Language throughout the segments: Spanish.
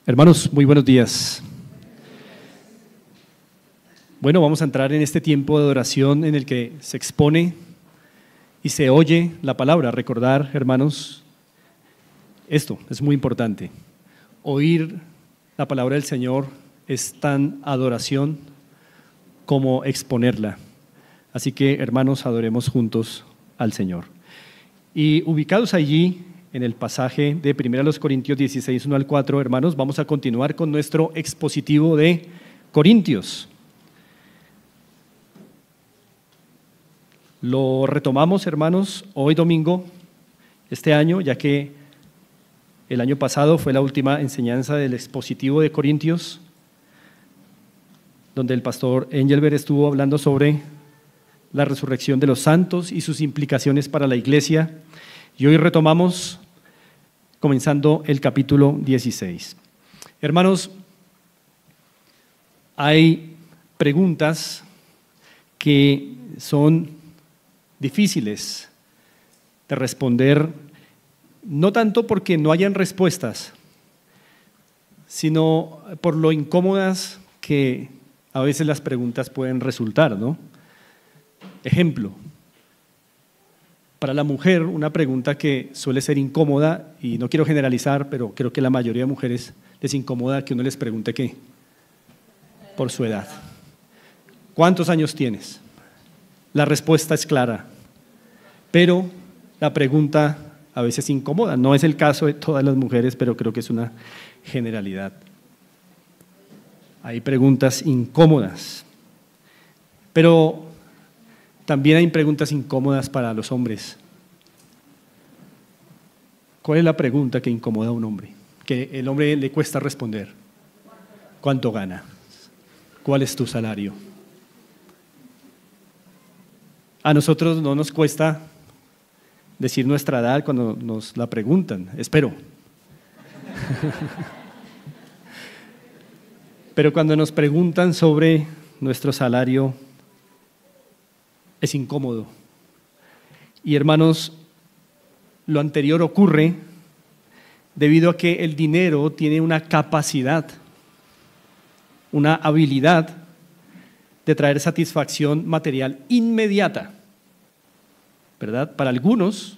Hermanos, muy buenos días. Bueno, vamos a entrar en este tiempo de adoración en el que se expone y se oye la palabra. Recordar, hermanos, esto es muy importante. Oír la palabra del Señor es tan adoración como exponerla. Así que, hermanos, adoremos juntos al Señor. Y ubicados allí, en el pasaje de 1 Corintios 16, 1 al 4, hermanos, vamos a continuar con nuestro expositivo de Corintios. Lo retomamos, hermanos, hoy domingo, este año, ya que el año pasado fue la última enseñanza del expositivo de Corintios, donde el pastor Engelbert estuvo hablando sobre la resurrección de los santos y sus implicaciones para la iglesia. Y hoy retomamos comenzando el capítulo 16. Hermanos, hay preguntas que son difíciles de responder, no tanto porque no hayan respuestas, sino por lo incómodas que a veces las preguntas pueden resultar, ¿no? Ejemplo, para la mujer una pregunta que suele ser incómoda, y no quiero generalizar, pero creo que la mayoría de mujeres les incomoda que uno les pregunte ¿qué? Por su edad. ¿Cuántos años tienes? La respuesta es clara, pero la pregunta a veces incomoda. No es el caso de todas las mujeres, pero creo que es una generalidad. Hay preguntas incómodas, pero también hay preguntas incómodas para los hombres. ¿Cuál es la pregunta que incomoda a un hombre? Que el hombre le cuesta responder. ¿Cuánto gana? ¿Cuál es tu salario? A nosotros no nos cuesta decir nuestra edad cuando nos la preguntan, espero. Pero cuando nos preguntan sobre nuestro salario, es incómodo. Y hermanos, lo anterior ocurre debido a que el dinero tiene una capacidad, una habilidad de traer satisfacción material inmediata, ¿verdad? Para algunos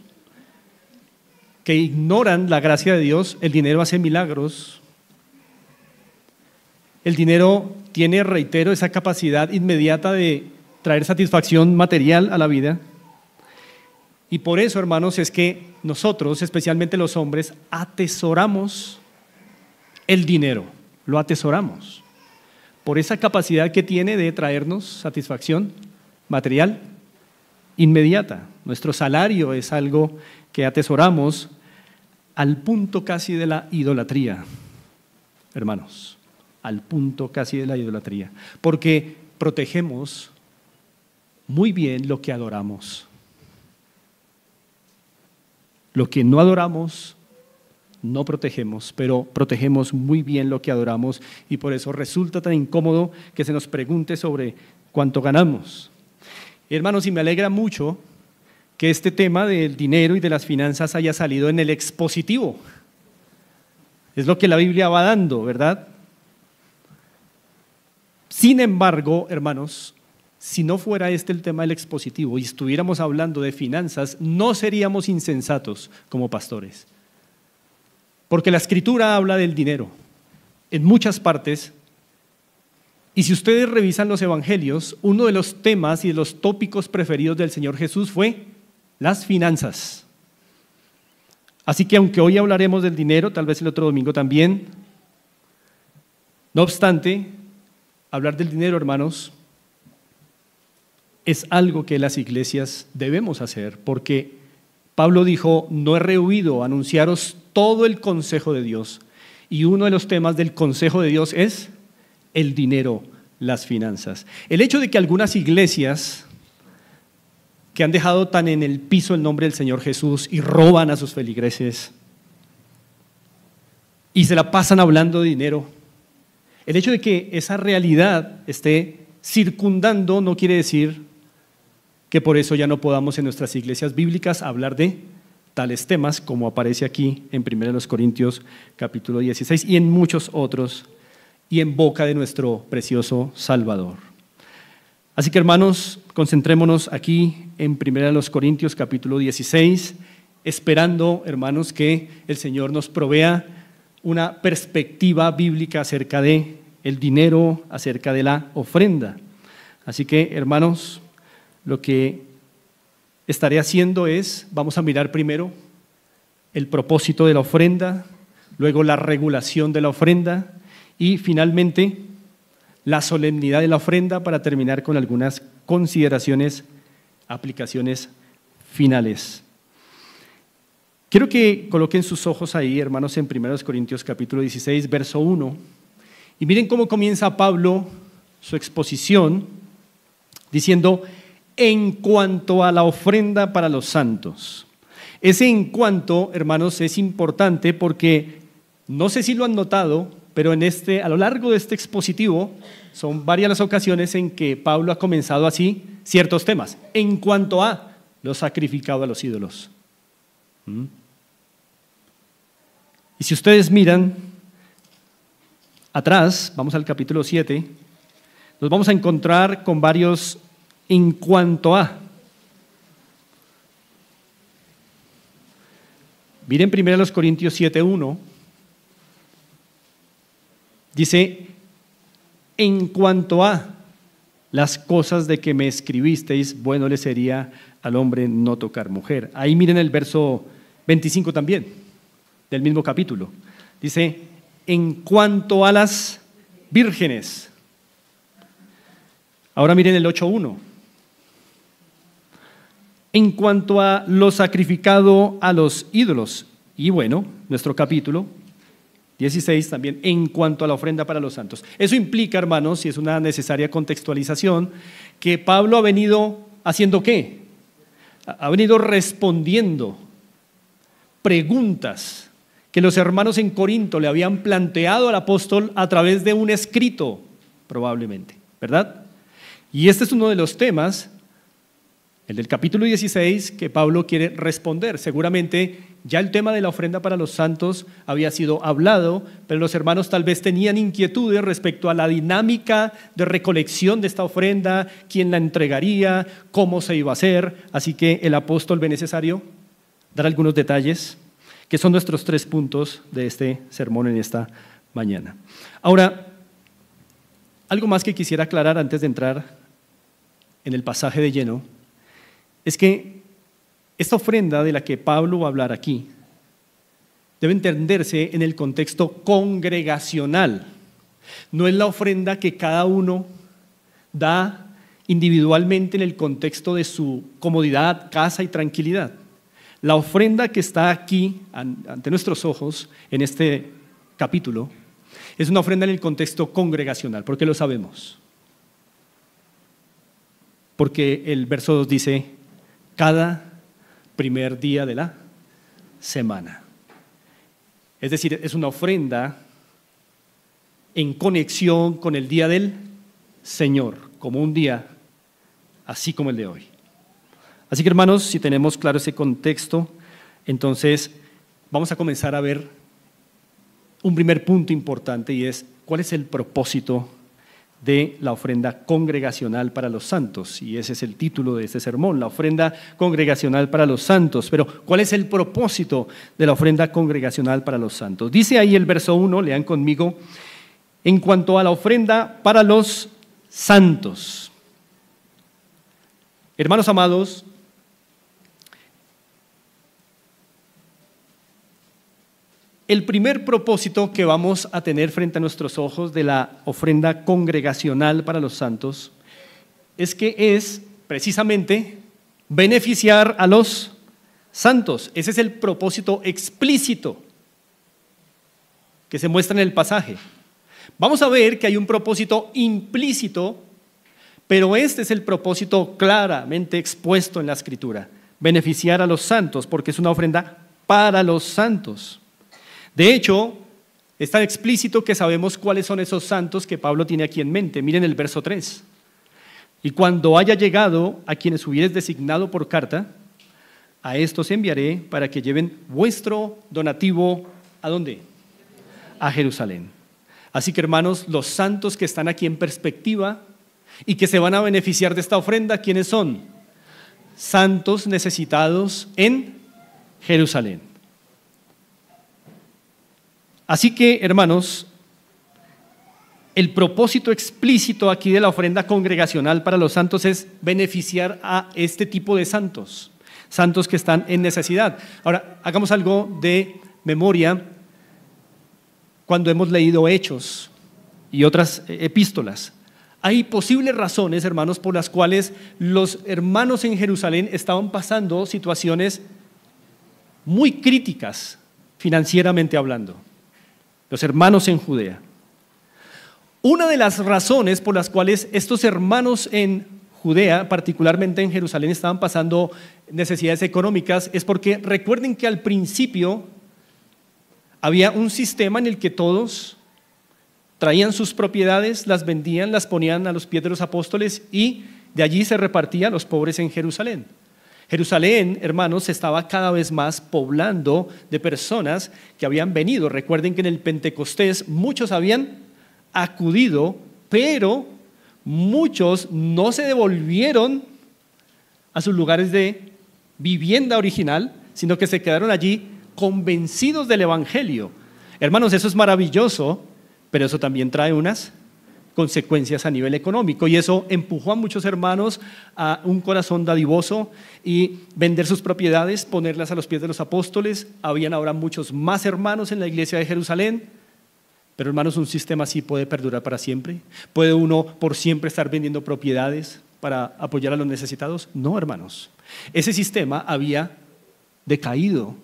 que ignoran la gracia de Dios, el dinero hace milagros. El dinero tiene, reitero, esa capacidad inmediata de traer satisfacción material a la vida. Y por eso, hermanos, es que nosotros, especialmente los hombres, atesoramos el dinero, lo atesoramos, por esa capacidad que tiene de traernos satisfacción material inmediata. Nuestro salario es algo que atesoramos al punto casi de la idolatría, hermanos, al punto casi de la idolatría, porque protegemos muy bien lo que adoramos. Lo que no adoramos, no protegemos, pero protegemos muy bien lo que adoramos, y por eso resulta tan incómodo que se nos pregunte sobre cuánto ganamos. Hermanos, y me alegra mucho que este tema del dinero y de las finanzas haya salido en el expositivo. Es lo que la Biblia va dando, ¿verdad? Sin embargo, hermanos, si no fuera este el tema del expositivo y estuviéramos hablando de finanzas, no seríamos insensatos como pastores. Porque la Escritura habla del dinero en muchas partes, y si ustedes revisan los evangelios, uno de los temas y de los tópicos preferidos del Señor Jesús fue las finanzas. Así que aunque hoy hablaremos del dinero, tal vez el otro domingo también, no obstante, hablar del dinero, hermanos, es algo que las iglesias debemos hacer, porque Pablo dijo: no he rehuido anunciaros todo el consejo de Dios, y uno de los temas del consejo de Dios es el dinero, las finanzas. El hecho de que algunas iglesias que han dejado tan en el piso el nombre del Señor Jesús y roban a sus feligreses y se la pasan hablando de dinero, el hecho de que esa realidad esté circundando no quiere decir que por eso ya no podamos en nuestras iglesias bíblicas hablar de tales temas, como aparece aquí en 1 Corintios capítulo 16 y en muchos otros, y en boca de nuestro precioso Salvador. Así que, hermanos, concentrémonos aquí en 1 Corintios capítulo 16, esperando, hermanos, que el Señor nos provea una perspectiva bíblica acerca de el dinero, acerca de la ofrenda. Así que, hermanos, lo que estaré haciendo es, vamos a mirar primero el propósito de la ofrenda, luego la regulación de la ofrenda y finalmente la solemnidad de la ofrenda, para terminar con algunas consideraciones, aplicaciones finales. Quiero que coloquen sus ojos ahí, hermanos, en 1 Corintios capítulo 16, verso 1, y miren cómo comienza Pablo su exposición diciendo: en cuanto a la ofrenda para los santos. Ese en cuanto, hermanos, es importante porque no sé si lo han notado, pero a lo largo de este expositivo son varias las ocasiones en que Pablo ha comenzado así ciertos temas. En cuanto a lo sacrificado a los ídolos. Y si ustedes miran atrás, vamos al capítulo 7, nos vamos a encontrar con varios en cuanto a. Miren 1 Corintios 7:1. Dice: en cuanto a las cosas de que me escribisteis, bueno le sería al hombre no tocar mujer. Ahí miren el verso 25 también, del mismo capítulo. Dice: en cuanto a las vírgenes. Ahora miren el 8:1. En cuanto a lo sacrificado a los ídolos. Y bueno, nuestro capítulo 16 también, en cuanto a la ofrenda para los santos. Eso implica, hermanos, y es una necesaria contextualización, que Pablo ha venido haciendo ¿qué? Ha venido respondiendo preguntas que los hermanos en Corinto le habían planteado al apóstol a través de un escrito, probablemente, ¿verdad? Y este es uno de los temas, el del capítulo 16, que Pablo quiere responder. Seguramente ya el tema de la ofrenda para los santos había sido hablado, pero los hermanos tal vez tenían inquietudes respecto a la dinámica de recolección de esta ofrenda, quién la entregaría, cómo se iba a hacer. Así que el apóstol ve necesario dar algunos detalles, que son nuestros 3 puntos de este sermón en esta mañana. Ahora, algo más que quisiera aclarar antes de entrar en el pasaje de lleno, es que esta ofrenda de la que Pablo va a hablar aquí debe entenderse en el contexto congregacional. No es la ofrenda que cada uno da individualmente en el contexto de su comodidad, casa y tranquilidad. La ofrenda que está aquí ante nuestros ojos en este capítulo es una ofrenda en el contexto congregacional. ¿Por qué lo sabemos? Porque el verso 2 dice: cada primer día de la semana. Es decir, es una ofrenda en conexión con el día del Señor, como un día así como el de hoy. Así que, hermanos, si tenemos claro ese contexto, entonces vamos a comenzar a ver un primer punto importante, y es: ¿cuál es el propósito de la ofrenda congregacional para los santos? Y ese es el título de este sermón, la ofrenda congregacional para los santos. Pero ¿cuál es el propósito de la ofrenda congregacional para los santos? Dice ahí el verso 1, lean conmigo: en cuanto a la ofrenda para los santos. Hermanos amados, el primer propósito que vamos a tener frente a nuestros ojos de la ofrenda congregacional para los santos es que es precisamente beneficiar a los santos. Ese es el propósito explícito que se muestra en el pasaje. Vamos a ver que hay un propósito implícito, pero este es el propósito claramente expuesto en la Escritura: beneficiar a los santos, porque es una ofrenda para los santos. De hecho, es tan explícito que sabemos cuáles son esos santos que Pablo tiene aquí en mente. Miren el verso 3. Y cuando haya llegado a quienes hubieres designado por carta, a estos enviaré para que lleven vuestro donativo, ¿a dónde? A Jerusalén. Así que, hermanos, los santos que están aquí en perspectiva y que se van a beneficiar de esta ofrenda, ¿quiénes son? Santos necesitados en Jerusalén. Así que, hermanos, el propósito explícito aquí de la ofrenda congregacional para los santos es beneficiar a este tipo de santos, santos que están en necesidad. Ahora, hagamos algo de memoria cuando hemos leído Hechos y otras epístolas. Hay posibles razones, hermanos, por las cuales los hermanos en Jerusalén estaban pasando situaciones muy críticas financieramente hablando. Los hermanos en Judea. Una de las razones por las cuales estos hermanos en Judea, particularmente en Jerusalén, estaban pasando necesidades económicas es porque recuerden que al principio había un sistema en el que todos traían sus propiedades, las vendían, las ponían a los pies de los apóstoles y de allí se repartían los pobres en Jerusalén. Jerusalén, hermanos, se estaba cada vez más poblando de personas que habían venido. Recuerden que en el Pentecostés muchos habían acudido, pero muchos no se devolvieron a sus lugares de vivienda original, sino que se quedaron allí convencidos del Evangelio. Hermanos, eso es maravilloso, pero eso también trae unas consecuencias a nivel económico y eso empujó a muchos hermanos a un corazón dadivoso y vender sus propiedades, ponerlas a los pies de los apóstoles. Habían ahora muchos más hermanos en la iglesia de Jerusalén, pero hermanos, un sistema así puede perdurar para siempre. ¿Puede uno por siempre estar vendiendo propiedades para apoyar a los necesitados? No, hermanos. Ese sistema había decaído,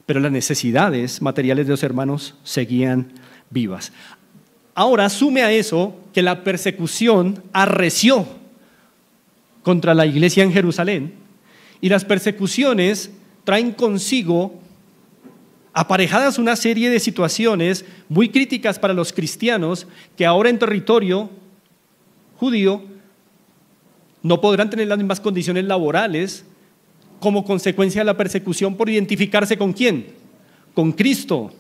pero las necesidades materiales de los hermanos seguían vivas. Ahora sume a eso que la persecución arreció contra la iglesia en Jerusalén y las persecuciones traen consigo aparejadas una serie de situaciones muy críticas para los cristianos que ahora en territorio judío no podrán tener las mismas condiciones laborales como consecuencia de la persecución por identificarse ¿con quién? Con Cristo.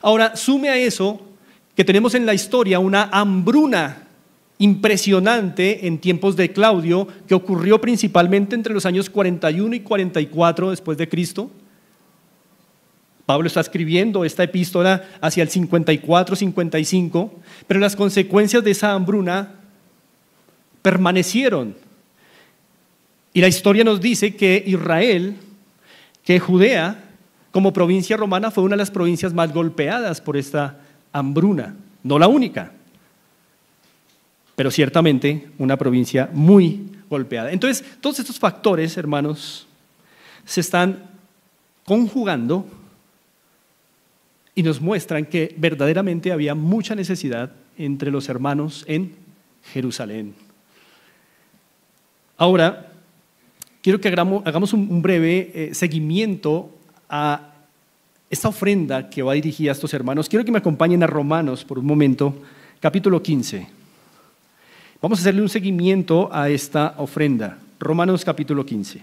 Ahora sume a eso que tenemos en la historia una hambruna impresionante en tiempos de Claudio que ocurrió principalmente entre los años 41 y 44 después de Cristo. Pablo está escribiendo esta epístola hacia el 54-55, pero las consecuencias de esa hambruna permanecieron. Y la historia nos dice que Israel, que Judea, como provincia romana, fue una de las provincias más golpeadas por esta hambruna, no la única, pero ciertamente una provincia muy golpeada. Entonces, todos estos factores, hermanos, se están conjugando y nos muestran que verdaderamente había mucha necesidad entre los hermanos en Jerusalén. Ahora, quiero que hagamos un breve seguimiento a esta ofrenda que va dirigida a estos hermanos. Quiero que me acompañen a Romanos por un momento, capítulo 15. Vamos a hacerle un seguimiento a esta ofrenda. Romanos capítulo 15.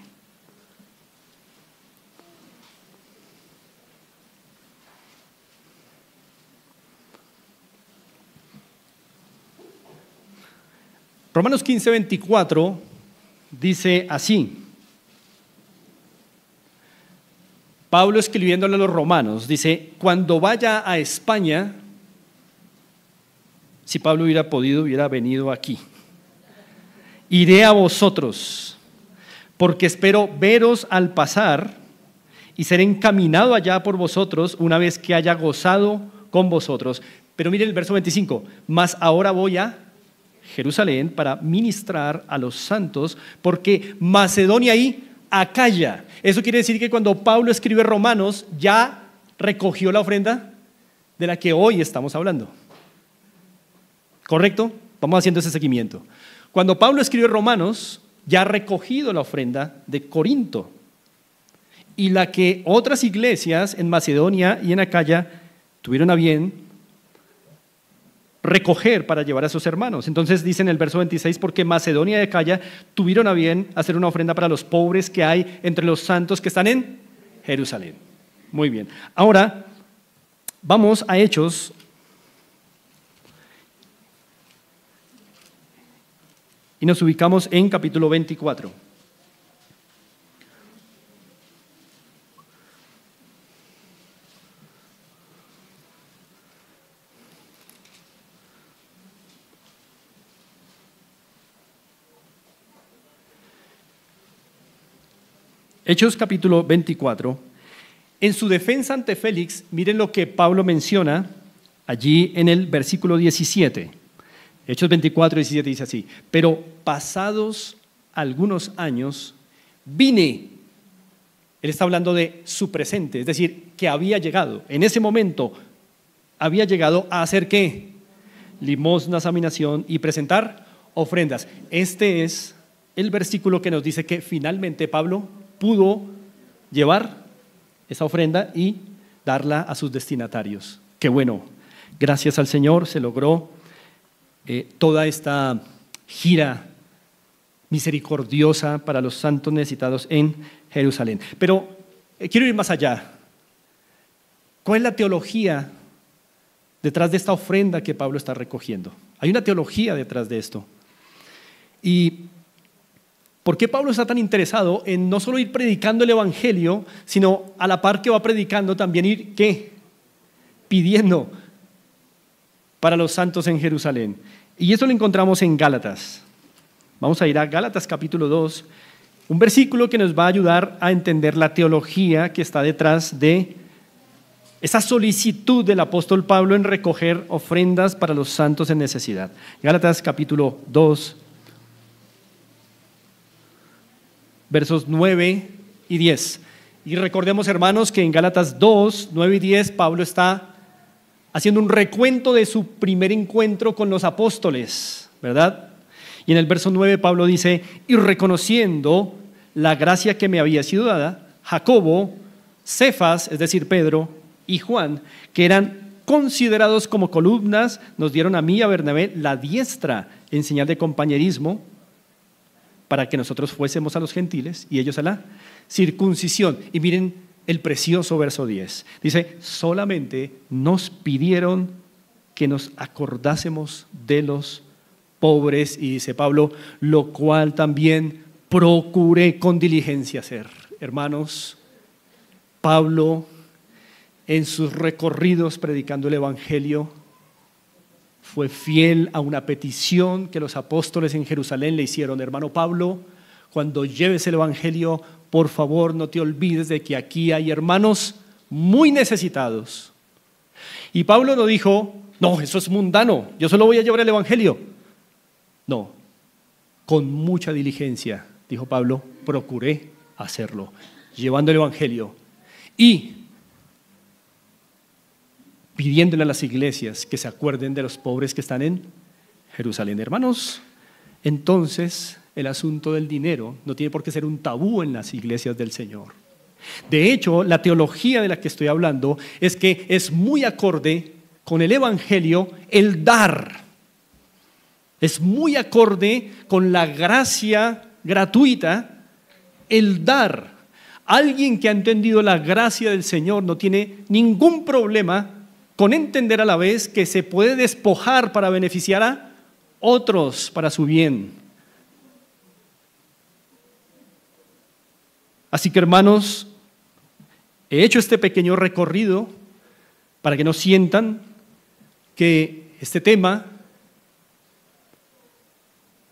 Romanos 15, 24 dice así. Pablo escribiéndole a los romanos, dice, cuando vaya a España, si Pablo hubiera podido, hubiera venido aquí. Iré a vosotros, porque espero veros al pasar y ser encaminado allá por vosotros una vez que haya gozado con vosotros. Pero mire el verso 25, mas ahora voy a Jerusalén para ministrar a los santos, porque Macedonia y Acaya. Eso quiere decir que cuando Pablo escribe Romanos ya recogió la ofrenda de la que hoy estamos hablando. ¿Correcto? Vamos haciendo ese seguimiento. Cuando Pablo escribe Romanos ya ha recogido la ofrenda de Corinto y la que otras iglesias en Macedonia y en Acaya tuvieron a bien recoger para llevar a sus hermanos. Entonces dice en el verso 26, porque Macedonia y Acaya tuvieron a bien hacer una ofrenda para los pobres que hay entre los santos que están en Jerusalén. Muy bien. Ahora vamos a Hechos. Y nos ubicamos en capítulo 24. Hechos capítulo 24. En su defensa ante Félix, miren lo que Pablo menciona allí en el versículo 17. Hechos 24, 17 dice así: pero pasados algunos años vine. Él está hablando de su presente, es decir, que había llegado. En ese momento había llegado a hacer ¿qué? Limosnas a mi nación y presentar ofrendas. Este es el versículo que nos dice que finalmente Pablo pudo llevar esa ofrenda y darla a sus destinatarios. Qué bueno, gracias al Señor se logró toda esta gira misericordiosa para los santos necesitados en Jerusalén. Pero quiero ir más allá. ¿Cuál es la teología detrás de esta ofrenda que Pablo está recogiendo? Hay una teología detrás de esto. ¿Y por qué Pablo está tan interesado en no solo ir predicando el evangelio, sino a la par que va predicando también ir ¿qué? Pidiendo para los santos en Jerusalén? Y eso lo encontramos en Gálatas. Vamos a ir a Gálatas capítulo 2, un versículo que nos va a ayudar a entender la teología que está detrás de esa solicitud del apóstol Pablo en recoger ofrendas para los santos en necesidad. Gálatas capítulo 2, versos 9 y 10. Y recordemos, hermanos, que en Gálatas 2, 9 y 10, Pablo está haciendo un recuento de su primer encuentro con los apóstoles, ¿verdad? Y en el verso 9 Pablo dice: y reconociendo la gracia que me había sido dada, Jacobo, Cefas, es decir, Pedro, y Juan, que eran considerados como columnas, nos dieron a mí y a Bernabé la diestra en señal de compañerismo, para que nosotros fuésemos a los gentiles y ellos a la circuncisión. Y miren el precioso verso 10. Dice: solamente nos pidieron que nos acordásemos de los pobres, y dice Pablo, lo cual también procuré con diligencia hacer. Hermanos, Pablo en sus recorridos predicando el evangelio fue fiel a una petición que los apóstoles en Jerusalén le hicieron. Hermano Pablo, cuando lleves el evangelio, por favor no te olvides de que aquí hay hermanos muy necesitados. Y Pablo no dijo: no, eso es mundano, yo solo voy a llevar el evangelio. No, con mucha diligencia, dijo Pablo, procuré hacerlo, llevando el evangelio y pidiéndole a las iglesias que se acuerden de los pobres que están en Jerusalén. Hermanos, entonces el asunto del dinero no tiene por qué ser un tabú en las iglesias del Señor. De hecho, la teología de la que estoy hablando es que es muy acorde con el evangelio el dar. Es muy acorde con la gracia gratuita el dar. Alguien que ha entendido la gracia del Señor no tiene ningún problema con entender a la vez que se puede despojar para beneficiar a otros para su bien. Así que, hermanos, he hecho este pequeño recorrido para que no sientan que este tema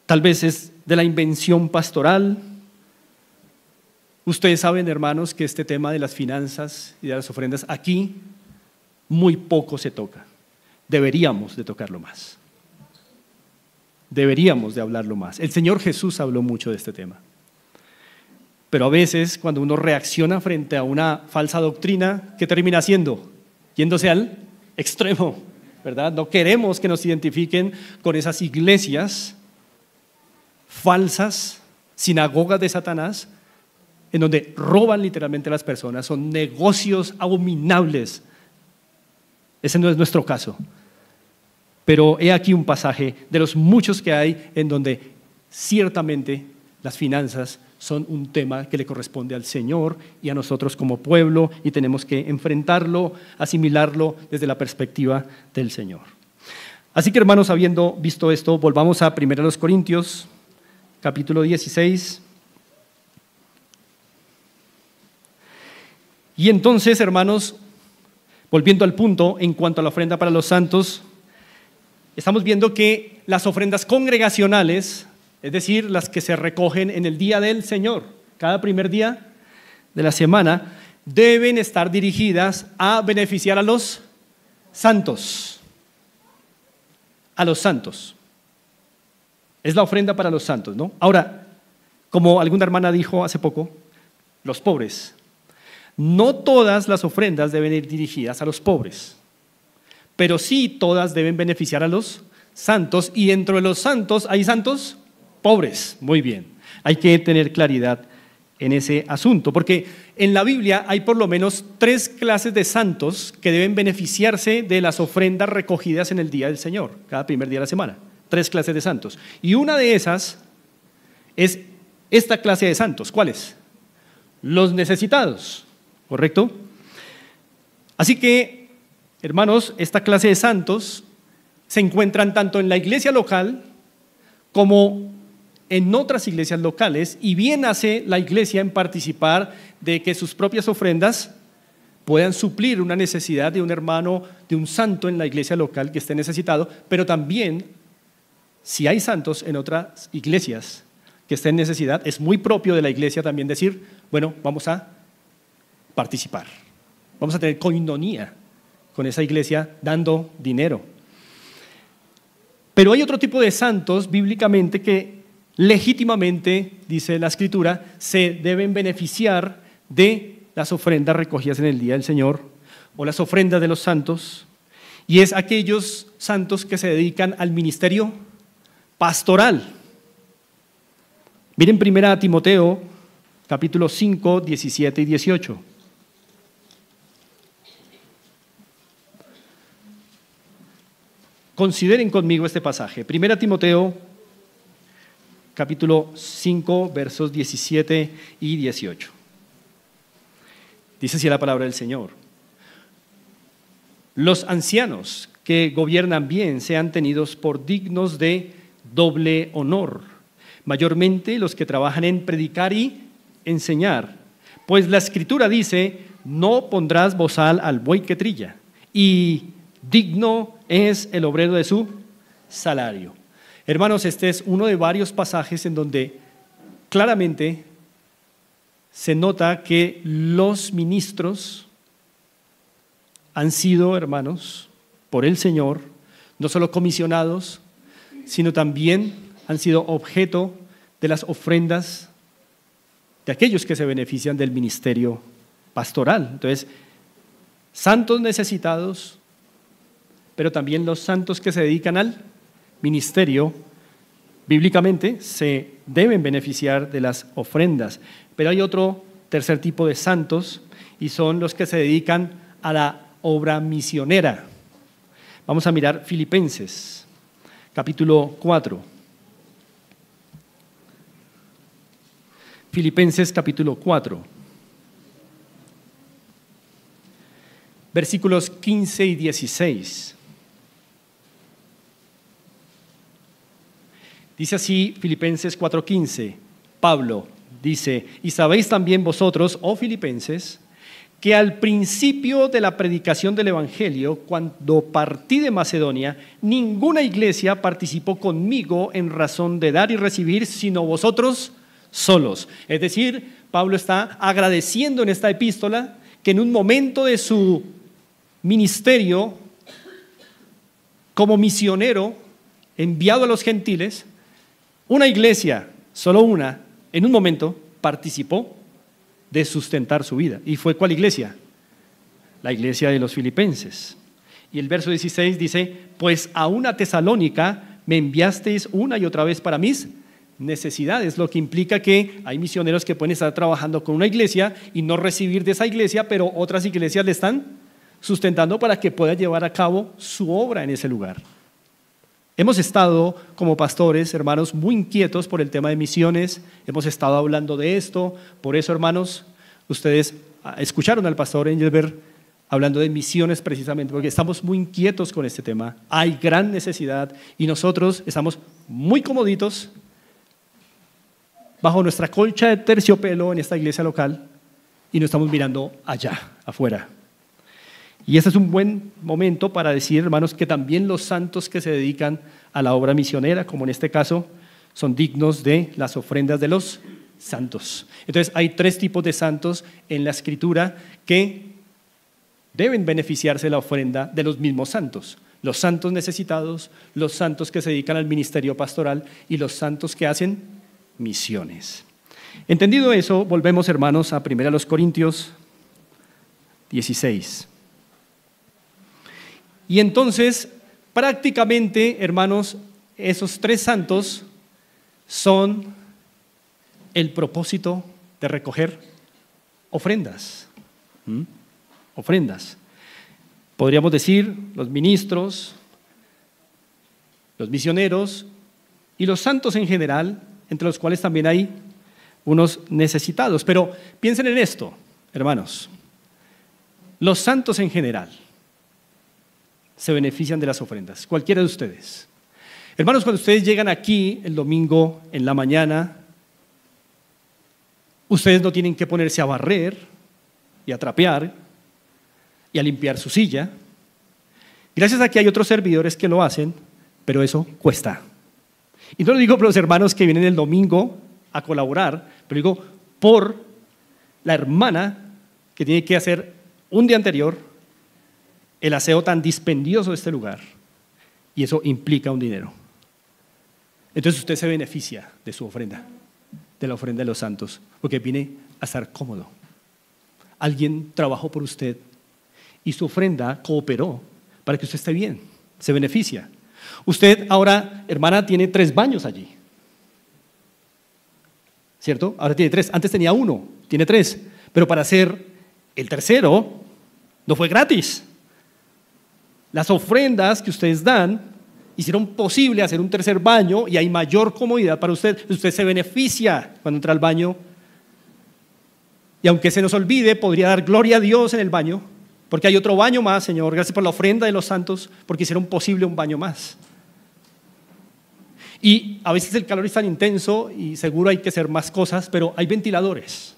tal vez es de la invención pastoral. Ustedes saben, hermanos, que este tema de las finanzas y de las ofrendas aquí muy poco se toca. Deberíamos de tocarlo más. Deberíamos de hablarlo más. El Señor Jesús habló mucho de este tema. Pero a veces cuando uno reacciona frente a una falsa doctrina, ¿qué termina haciendo? Yéndose al extremo, ¿verdad? No queremos que nos identifiquen con esas iglesias falsas, sinagogas de Satanás, en donde roban literalmente a las personas, son negocios abominables. Ese no es nuestro caso. Pero he aquí un pasaje de los muchos que hay en donde ciertamente las finanzas son un tema que le corresponde al Señor y a nosotros como pueblo, y tenemos que enfrentarlo, asimilarlo desde la perspectiva del Señor. Así que, hermanos, habiendo visto esto, volvamos a 1 Corintios, capítulo 16. Y entonces, hermanos, volviendo al punto en cuanto a la ofrenda para los santos, estamos viendo que las ofrendas congregacionales, es decir, las que se recogen en el día del Señor, cada primer día de la semana, deben estar dirigidas a beneficiar a los santos. A los santos. Es la ofrenda para los santos, ¿no? Ahora, como alguna hermana dijo hace poco, los pobres. No todas las ofrendas deben ir dirigidas a los pobres, pero sí todas deben beneficiar a los santos, y dentro de los santos hay santos pobres. Muy bien, hay que tener claridad en ese asunto, porque en la Biblia hay por lo menos 3 clases de santos que deben beneficiarse de las ofrendas recogidas en el día del Señor, cada primer día de la semana. 3 clases de santos, y una de esas es esta clase de santos. ¿Cuáles? Los necesitados, ¿correcto? Así que, hermanos, esta clase de santos se encuentran tanto en la iglesia local como en otras iglesias locales, y bien hace la iglesia en participar de que sus propias ofrendas puedan suplir una necesidad de un hermano, de un santo en la iglesia local que esté necesitado, pero también, si hay santos en otras iglesias que estén en necesidad, es muy propio de la iglesia también decir, bueno, vamos a participar, vamos a tener koinonía con esa iglesia dando dinero. Pero hay otro tipo de santos bíblicamente que legítimamente, dice la Escritura, se deben beneficiar de las ofrendas recogidas en el día del Señor o las ofrendas de los santos, y es aquellos santos que se dedican al ministerio pastoral. Miren 1 Timoteo, capítulo 5, 17 y 18. Consideren conmigo este pasaje. 1 Timoteo, capítulo 5, versos 17 y 18. Dice así la palabra del Señor: los ancianos que gobiernan bien sean tenidos por dignos de doble honor, mayormente los que trabajan en predicar y enseñar, pues la Escritura dice: no pondrás bozal al buey que trilla, y digno es el obrero de su salario. Hermanos, este es uno de varios pasajes en donde claramente se nota que los ministros han sido, hermanos, por el Señor, no solo comisionados, sino también han sido objeto de las ofrendas de aquellos que se benefician del ministerio pastoral. Entonces, santos necesitados, pero también los santos que se dedican al ministerio, bíblicamente se deben beneficiar de las ofrendas. Pero hay otro tercer tipo de santos, y son los que se dedican a la obra misionera. Vamos a mirar Filipenses, capítulo 4. Filipenses, capítulo 4. Versículos 15 y 16. Dice así Filipenses 4:15, Pablo dice: y sabéis también vosotros, oh filipenses, que al principio de la predicación del Evangelio, cuando partí de Macedonia, ninguna iglesia participó conmigo en razón de dar y recibir, sino vosotros solos. Es decir, Pablo está agradeciendo en esta epístola que en un momento de su ministerio como misionero enviado a los gentiles, una iglesia, solo una, en un momento participó de sustentar su vida. ¿Y fue cuál iglesia? La iglesia de los filipenses. Y el verso 16 dice: pues a una Tesalónica me enviasteis una y otra vez para mis necesidades, lo que implica que hay misioneros que pueden estar trabajando con una iglesia y no recibir de esa iglesia, pero otras iglesias le están sustentando para que pueda llevar a cabo su obra en ese lugar. Hemos estado como pastores, hermanos, muy inquietos por el tema de misiones, hemos estado hablando de esto, por eso, hermanos, ustedes escucharon al pastor Engelbert hablando de misiones precisamente, porque estamos muy inquietos con este tema, hay gran necesidad y nosotros estamos muy comoditos bajo nuestra colcha de terciopelo en esta iglesia local y no estamos mirando allá, afuera. Y este es un buen momento para decir, hermanos, que también los santos que se dedican a la obra misionera, como en este caso, son dignos de las ofrendas de los santos. Entonces, hay 3 tipos de santos en la Escritura que deben beneficiarse de la ofrenda de los mismos santos. Los santos necesitados, los santos que se dedican al ministerio pastoral y los santos que hacen misiones. Entendido eso, volvemos, hermanos, a 1 Corintios 16. Y entonces, prácticamente, hermanos, esos 3 santos son el propósito de recoger ofrendas. Ofrendas. Podríamos decir los ministros, los misioneros y los santos en general, entre los cuales también hay unos necesitados. Pero piensen en esto, hermanos. Los santos en general se benefician de las ofrendas, cualquiera de ustedes. Hermanos, cuando ustedes llegan aquí el domingo en la mañana, ustedes no tienen que ponerse a barrer y a trapear y a limpiar su silla. Gracias a que hay otros servidores que lo hacen, pero eso cuesta. Y no lo digo por los hermanos que vienen el domingo a colaborar, pero digo por la hermana que tiene que hacer un día anterior el aseo tan dispendioso de este lugar, y eso implica un dinero. Entonces usted se beneficia de su ofrenda, de la ofrenda de los santos, porque viene a estar cómodo. Alguien trabajó por usted y su ofrenda cooperó para que usted esté bien, se beneficia. Usted ahora, hermana, tiene 3 baños allí, ¿cierto? Ahora tiene 3, antes tenía 1, tiene 3, pero para hacer el tercero no fue gratis. Las ofrendas que ustedes dan hicieron posible hacer un 3er baño y hay mayor comodidad para usted. Usted se beneficia cuando entra al baño y aunque se nos olvide, podría dar gloria a Dios en el baño, porque hay otro baño más, Señor. Gracias por la ofrenda de los santos, porque hicieron posible un baño más. Y a veces el calor es tan intenso y seguro hay que hacer más cosas, pero hay ventiladores.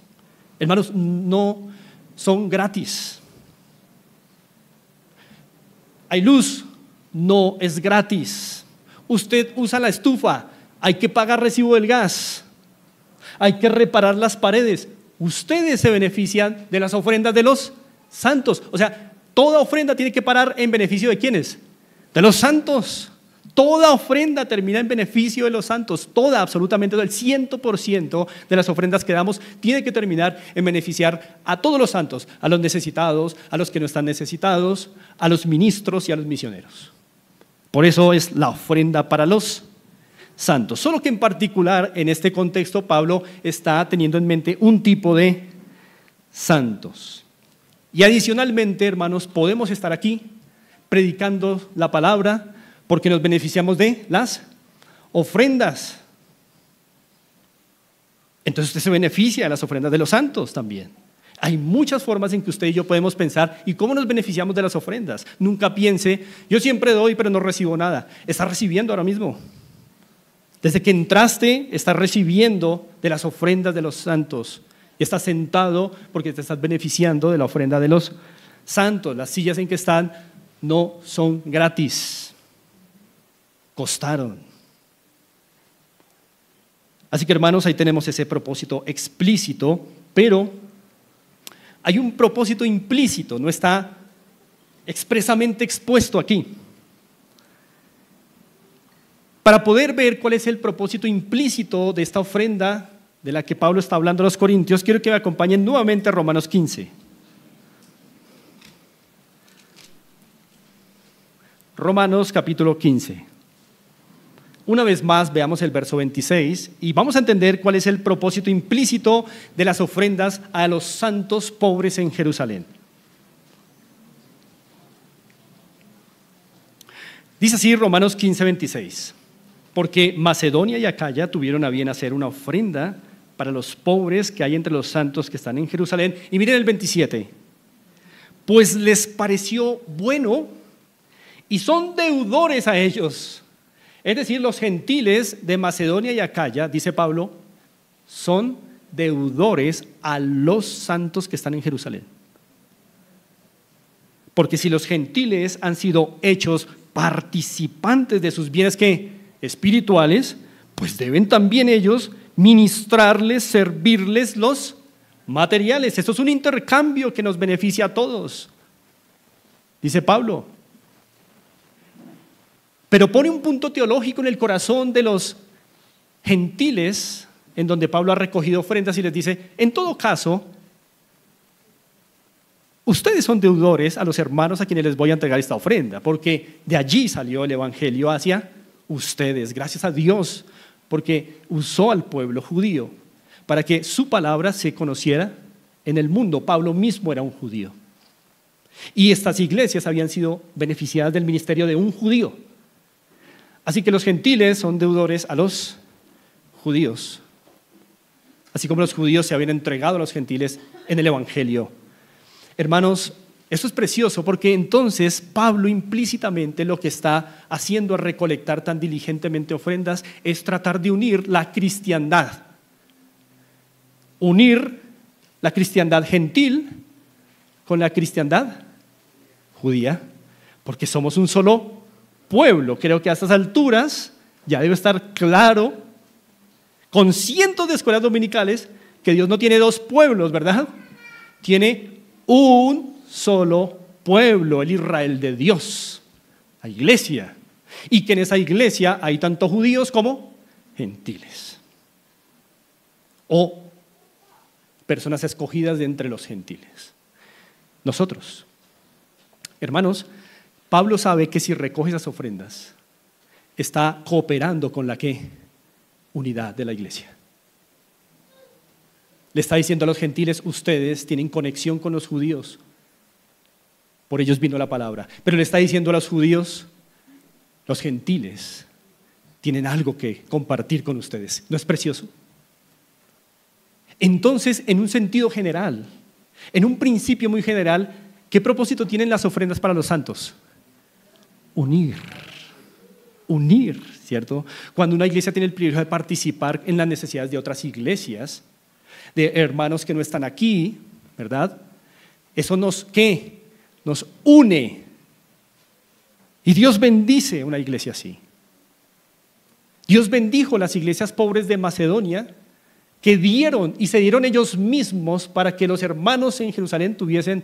Hermanos, no son gratis. Hay luz, no es gratis. Usted usa la estufa, hay que pagar recibo del gas. Hay que reparar las paredes. Ustedes se benefician de las ofrendas de los santos. O sea, toda ofrenda tiene que parar en beneficio de ¿quiénes? De los santos. Toda ofrenda termina en beneficio de los santos. Toda, absolutamente, el 100% de las ofrendas que damos tiene que terminar en beneficiar a todos los santos, a los necesitados, a los que no están necesitados, a los ministros y a los misioneros. Por eso es la ofrenda para los santos. Solo que en particular, en este contexto, Pablo está teniendo en mente un tipo de santos. Y adicionalmente, hermanos, podemos estar aquí predicando la palabra porque nos beneficiamos de las ofrendas. Entonces usted se beneficia de las ofrendas de los santos también. Hay muchas formas en que usted y yo podemos pensar y cómo nos beneficiamos de las ofrendas. Nunca piense, yo siempre doy pero no recibo nada. Estás recibiendo ahora mismo. Desde que entraste, estás recibiendo de las ofrendas de los santos. Y estás sentado porque te estás beneficiando de la ofrenda de los santos. Las sillas en que están no son gratis. Costaron. Así que, hermanos, ahí tenemos ese propósito explícito, pero hay un propósito implícito, no está expresamente expuesto aquí. Para poder ver cuál es el propósito implícito de esta ofrenda de la que Pablo está hablando a los Corintios, quiero que me acompañen nuevamente a Romanos 15. Romanos capítulo 15. Una vez más veamos el verso 26 y vamos a entender cuál es el propósito implícito de las ofrendas a los santos pobres en Jerusalén. Dice así Romanos 15:26, porque Macedonia y Acaya tuvieron a bien hacer una ofrenda para los pobres que hay entre los santos que están en Jerusalén. Y miren el 27, pues les pareció bueno y son deudores a ellos. Es decir, los gentiles de Macedonia y Acaya, dice Pablo, son deudores a los santos que están en Jerusalén. Porque si los gentiles han sido hechos participantes de sus bienes espirituales, pues deben también ellos ministrarles, servirles los materiales. Esto es un intercambio que nos beneficia a todos, dice Pablo. Pero pone un punto teológico en el corazón de los gentiles, en donde Pablo ha recogido ofrendas y les dice, en todo caso, ustedes son deudores a los hermanos a quienes les voy a entregar esta ofrenda, porque de allí salió el evangelio hacia ustedes, gracias a Dios, porque usó al pueblo judío para que su palabra se conociera en el mundo. Pablo mismo era un judío. Y estas iglesias habían sido beneficiadas del ministerio de un judío. Así que los gentiles son deudores a los judíos, así como los judíos se habían entregado a los gentiles en el evangelio. Hermanos, esto es precioso porque entonces Pablo implícitamente lo que está haciendo al recolectar tan diligentemente ofrendas es tratar de unir la cristiandad. Unir la cristiandad gentil con la cristiandad judía, porque somos un solo pueblo. Creo que a estas alturas ya debe estar claro, con cientos de escuelas dominicales, que Dios no tiene dos pueblos, ¿verdad? Tiene un solo pueblo, el Israel de Dios, la iglesia, y que en esa iglesia hay tanto judíos como gentiles, o personas escogidas de entre los gentiles. Nosotros, hermanos, Pablo sabe que si recoge esas ofrendas, está cooperando con la unidad de la iglesia. Le está diciendo a los gentiles, ustedes tienen conexión con los judíos, por ellos vino la palabra. Pero le está diciendo a los judíos, los gentiles tienen algo que compartir con ustedes. ¿No es precioso? Entonces, en un sentido general, en un principio muy general, ¿qué propósito tienen las ofrendas para los santos? Unir, ¿cierto? Cuando una iglesia tiene el privilegio de participar en las necesidades de otras iglesias, de hermanos que no están aquí, ¿verdad? Eso nos une. Y Dios bendice una iglesia así. Dios bendijo las iglesias pobres de Macedonia, que dieron y se dieron ellos mismos para que los hermanos en Jerusalén tuviesen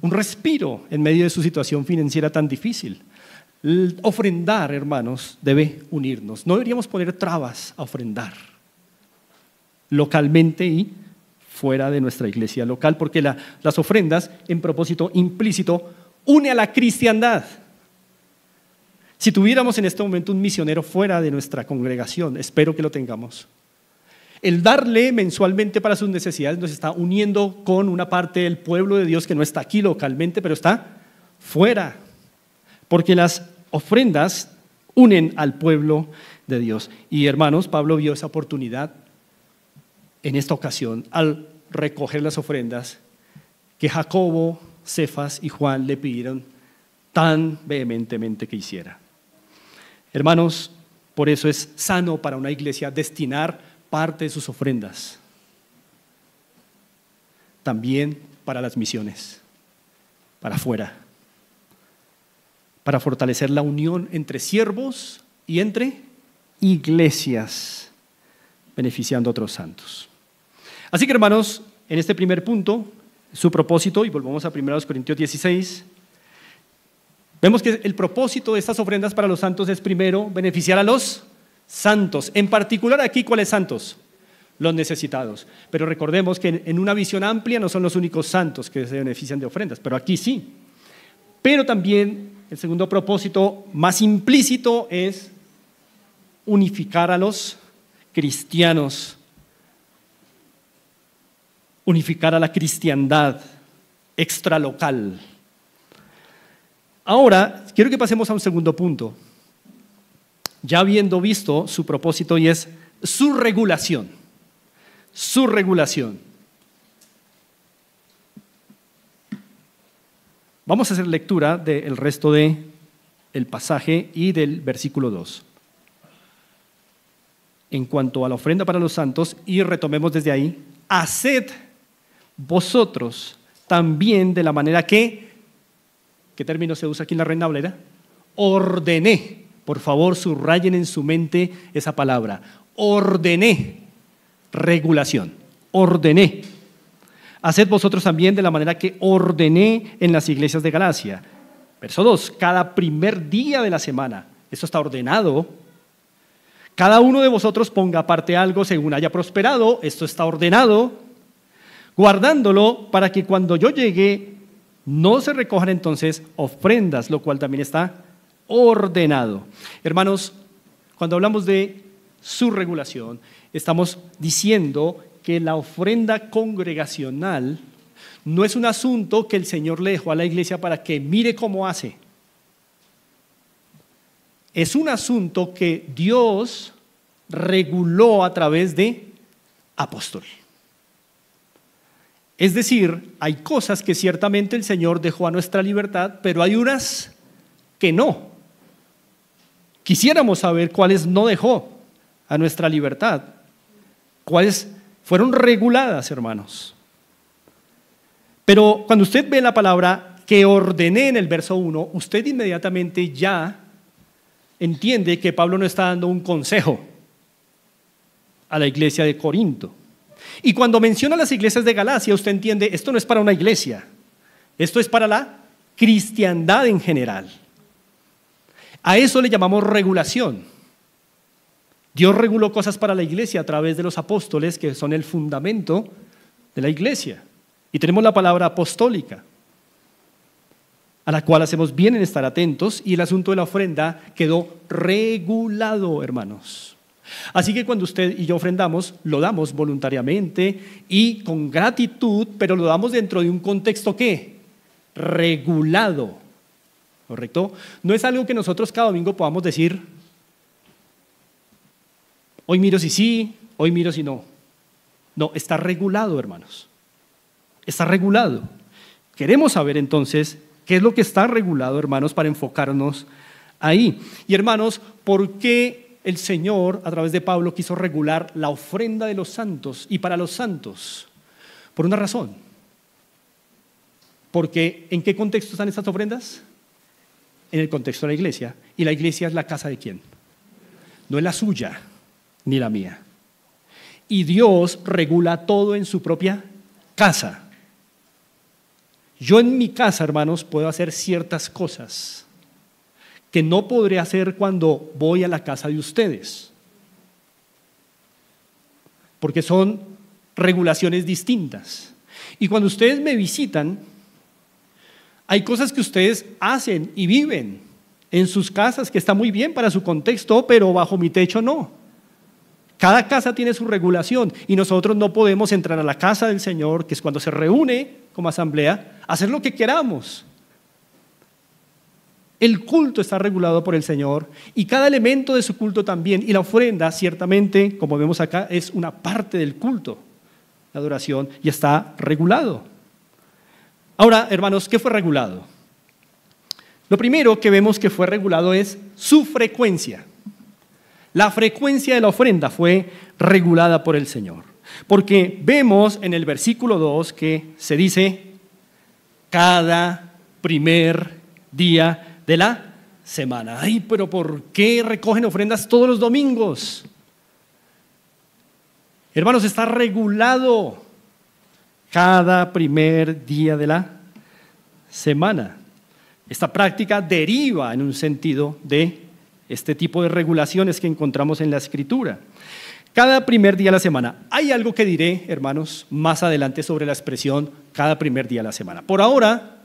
un respiro en medio de su situación financiera tan difícil. Ofrendar, hermanos, debe unirnos. No deberíamos poner trabas a ofrendar localmente y fuera de nuestra iglesia local, porque las ofrendas, en propósito implícito, une a la cristiandad. Si tuviéramos en este momento un misionero fuera de nuestra congregación, espero que lo tengamos, el darle mensualmente para sus necesidades nos está uniendo con una parte del pueblo de Dios que no está aquí localmente, pero está fuera, porque las ofrendas unen al pueblo de Dios. Y hermanos, Pablo vio esa oportunidad en esta ocasión al recoger las ofrendas que Jacobo, Cefas y Juan le pidieron tan vehementemente que hiciera. Hermanos, por eso es sano para una iglesia destinar parte de sus ofrendas también para las misiones, para afuera, para fortalecer la unión entre siervos y entre iglesias, beneficiando a otros santos. Así que, hermanos, en este primer punto, su propósito, y volvamos a 1 Corintios 16, vemos que el propósito de estas ofrendas para los santos es primero beneficiar a los santos. En particular aquí, ¿cuáles santos? Los necesitados. Pero recordemos que en una visión amplia no son los únicos santos que se benefician de ofrendas, pero aquí sí. Pero también el segundo propósito más implícito es unificar a los cristianos, unificar a la cristiandad extralocal. Ahora, quiero que pasemos a un segundo punto, ya habiendo visto su propósito, y es su regulación. Su regulación. Vamos a hacer lectura del resto del pasaje y del versículo 2. En cuanto a la ofrenda para los santos, y retomemos desde ahí, haced vosotros también de la manera que, ¿qué término se usa aquí en la Reina Valera? Ordené. Por favor, subrayen en su mente esa palabra. Ordené. Regulación. Ordené. Haced vosotros también de la manera que ordené en las iglesias de Galacia. Verso 2. Cada primer día de la semana. Esto está ordenado. Cada uno de vosotros ponga aparte algo según haya prosperado. Esto está ordenado. Guardándolo para que cuando yo llegue no se recojan entonces ofrendas, lo cual también está ordenado. Hermanos, cuando hablamos de su regulación, estamos diciendo que la ofrenda congregacional no es un asunto que el Señor le dejó a la iglesia para que mire cómo hace. Es un asunto que Dios reguló a través de apóstol. Es decir, hay cosas que ciertamente el Señor dejó a nuestra libertad, pero hay unas que no. Quisiéramos saber cuáles no dejó a nuestra libertad, cuáles fueron reguladas, hermanos. Pero cuando usted ve la palabra que ordené en el verso 1, usted inmediatamente ya entiende que Pablo no está dando un consejo a la iglesia de Corinto. Y cuando menciona las iglesias de Galacia, usted entiende, esto no es para una iglesia, esto es para la cristiandad en general. A eso le llamamos regulación. Dios reguló cosas para la iglesia a través de los apóstoles, que son el fundamento de la iglesia. Y tenemos la palabra apostólica, a la cual hacemos bien en estar atentos, y el asunto de la ofrenda quedó regulado, hermanos. Así que cuando usted y yo ofrendamos, lo damos voluntariamente y con gratitud, pero lo damos dentro de un contexto ¿qué? Regulado, ¿correcto? No es algo que nosotros cada domingo podamos decir, hoy miro si sí, hoy miro si no. No, está regulado, hermanos. Está regulado. Queremos saber entonces qué es lo que está regulado, hermanos, para enfocarnos ahí. Y hermanos, ¿por qué el Señor, a través de Pablo, quiso regular la ofrenda de los santos y para los santos? Por una razón. Porque ¿en qué contexto están estas ofrendas? En el contexto de la iglesia. ¿Y la iglesia es la casa de quién? No es la suya ni la mía. Y Dios regula todo en su propia casa. Yo en mi casa, hermanos, puedo hacer ciertas cosas que no podré hacer cuando voy a la casa de ustedes, porque son regulaciones distintas. Y cuando ustedes me visitan, hay cosas que ustedes hacen y viven en sus casas que está muy bien para su contexto, pero bajo mi techo no. Cada casa tiene su regulación y nosotros no podemos entrar a la casa del Señor, que es cuando se reúne como asamblea, a hacer lo que queramos. El culto está regulado por el Señor y cada elemento de su culto también. Y la ofrenda, ciertamente, como vemos acá, es una parte del culto, la adoración, y está regulado. Ahora, hermanos, ¿qué fue regulado? Lo primero que vemos que fue regulado es su frecuencia. La frecuencia de la ofrenda fue regulada por el Señor. Porque vemos en el versículo 2 que se dice, cada primer día de la semana. Ay, pero ¿por qué recogen ofrendas todos los domingos? Hermanos, está regulado cada primer día de la semana. Esta práctica deriva en un sentido de este tipo de regulaciones que encontramos en la Escritura. Cada primer día de la semana. Hay algo que diré, hermanos, más adelante sobre la expresión cada primer día de la semana. Por ahora,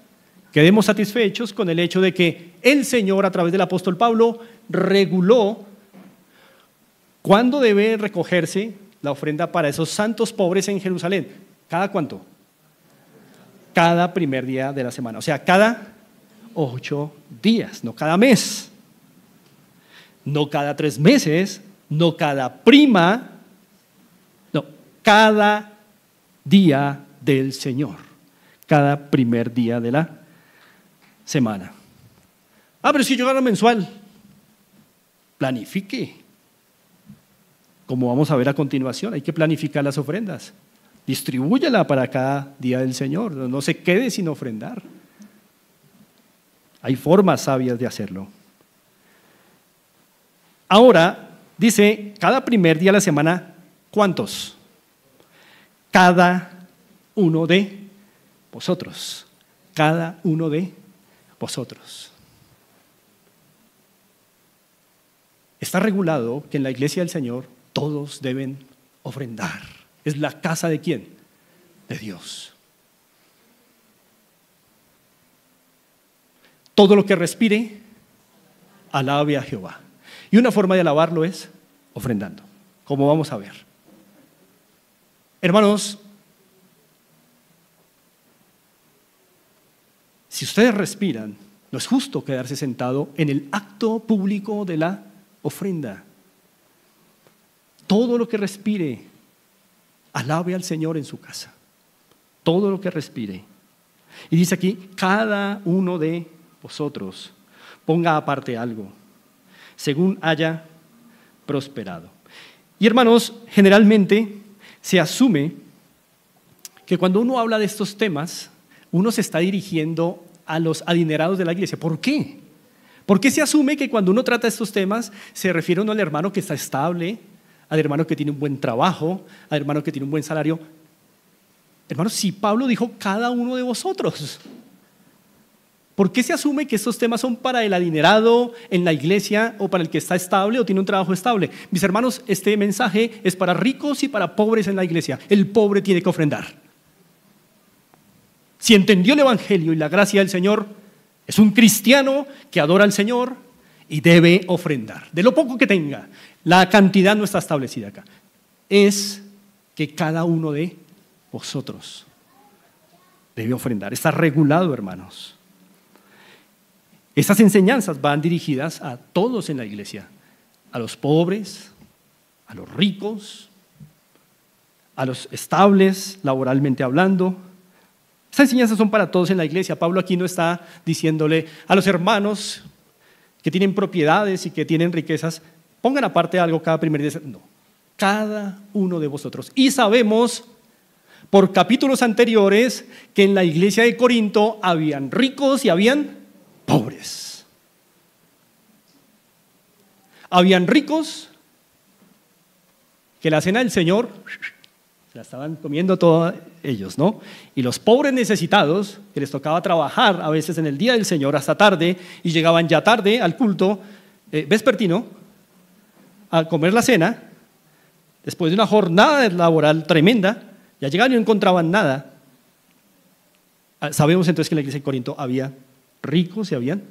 quedemos satisfechos con el hecho de que el Señor, a través del apóstol Pablo, reguló cuándo debe recogerse la ofrenda para esos santos pobres en Jerusalén. ¿Cada cuánto? Cada primer día de la semana. O sea, cada 8 días, no cada mes, no cada 3 meses, no cada prima, no, cada día del Señor, cada primer día de la semana. Pero si yo gano mensual, planifique. Como vamos a ver a continuación, hay que planificar las ofrendas. Distribúyala para cada día del Señor, no se quede sin ofrendar. Hay formas sabias de hacerlo. Ahora, dice, cada primer día de la semana, ¿cuántos? Cada uno de vosotros. Cada uno de vosotros. Está regulado que en la iglesia del Señor todos deben ofrendar. ¿Es la casa de quién? De Dios. Todo lo que respire, alabe a Jehová. Y una forma de alabarlo es ofrendando, como vamos a ver. Hermanos, si ustedes respiran, no es justo quedarse sentado en el acto público de la ofrenda. Todo lo que respire, alabe al Señor en su casa. Todo lo que respire. Y dice aquí, cada uno de vosotros ponga aparte algo, según haya prosperado. Y hermanos, generalmente se asume que cuando uno habla de estos temas, uno se está dirigiendo a los adinerados de la iglesia. ¿Por qué? Porque se asume que cuando uno trata estos temas, se refiere uno al hermano que está estable, al hermano que tiene un buen trabajo, al hermano que tiene un buen salario. Hermanos, si Pablo dijo cada uno de vosotros, ¿por qué se asume que estos temas son para el adinerado en la iglesia o para el que está estable o tiene un trabajo estable? Mis hermanos, este mensaje es para ricos y para pobres en la iglesia. El pobre tiene que ofrendar. Si entendió el evangelio y la gracia del Señor, es un cristiano que adora al Señor y debe ofrendar. De lo poco que tenga, la cantidad no está establecida acá. Es que cada uno de vosotros debe ofrendar. Está regulado, hermanos. Estas enseñanzas van dirigidas a todos en la iglesia, a los pobres, a los ricos, a los estables, laboralmente hablando. Estas enseñanzas son para todos en la iglesia. Pablo aquí no está diciéndole a los hermanos que tienen propiedades y que tienen riquezas, pongan aparte algo cada primer día. No, cada uno de vosotros. Y sabemos por capítulos anteriores que en la iglesia de Corinto habían ricos y habían pobres. Habían ricos que la cena del Señor la estaban comiendo todos ellos, ¿no? Y los pobres necesitados, que les tocaba trabajar a veces en el día del Señor hasta tarde y llegaban ya tarde al culto vespertino a comer la cena, después de una jornada laboral tremenda, ya llegaban y no encontraban nada. Sabemos entonces que en la iglesia de Corinto había ricos y habían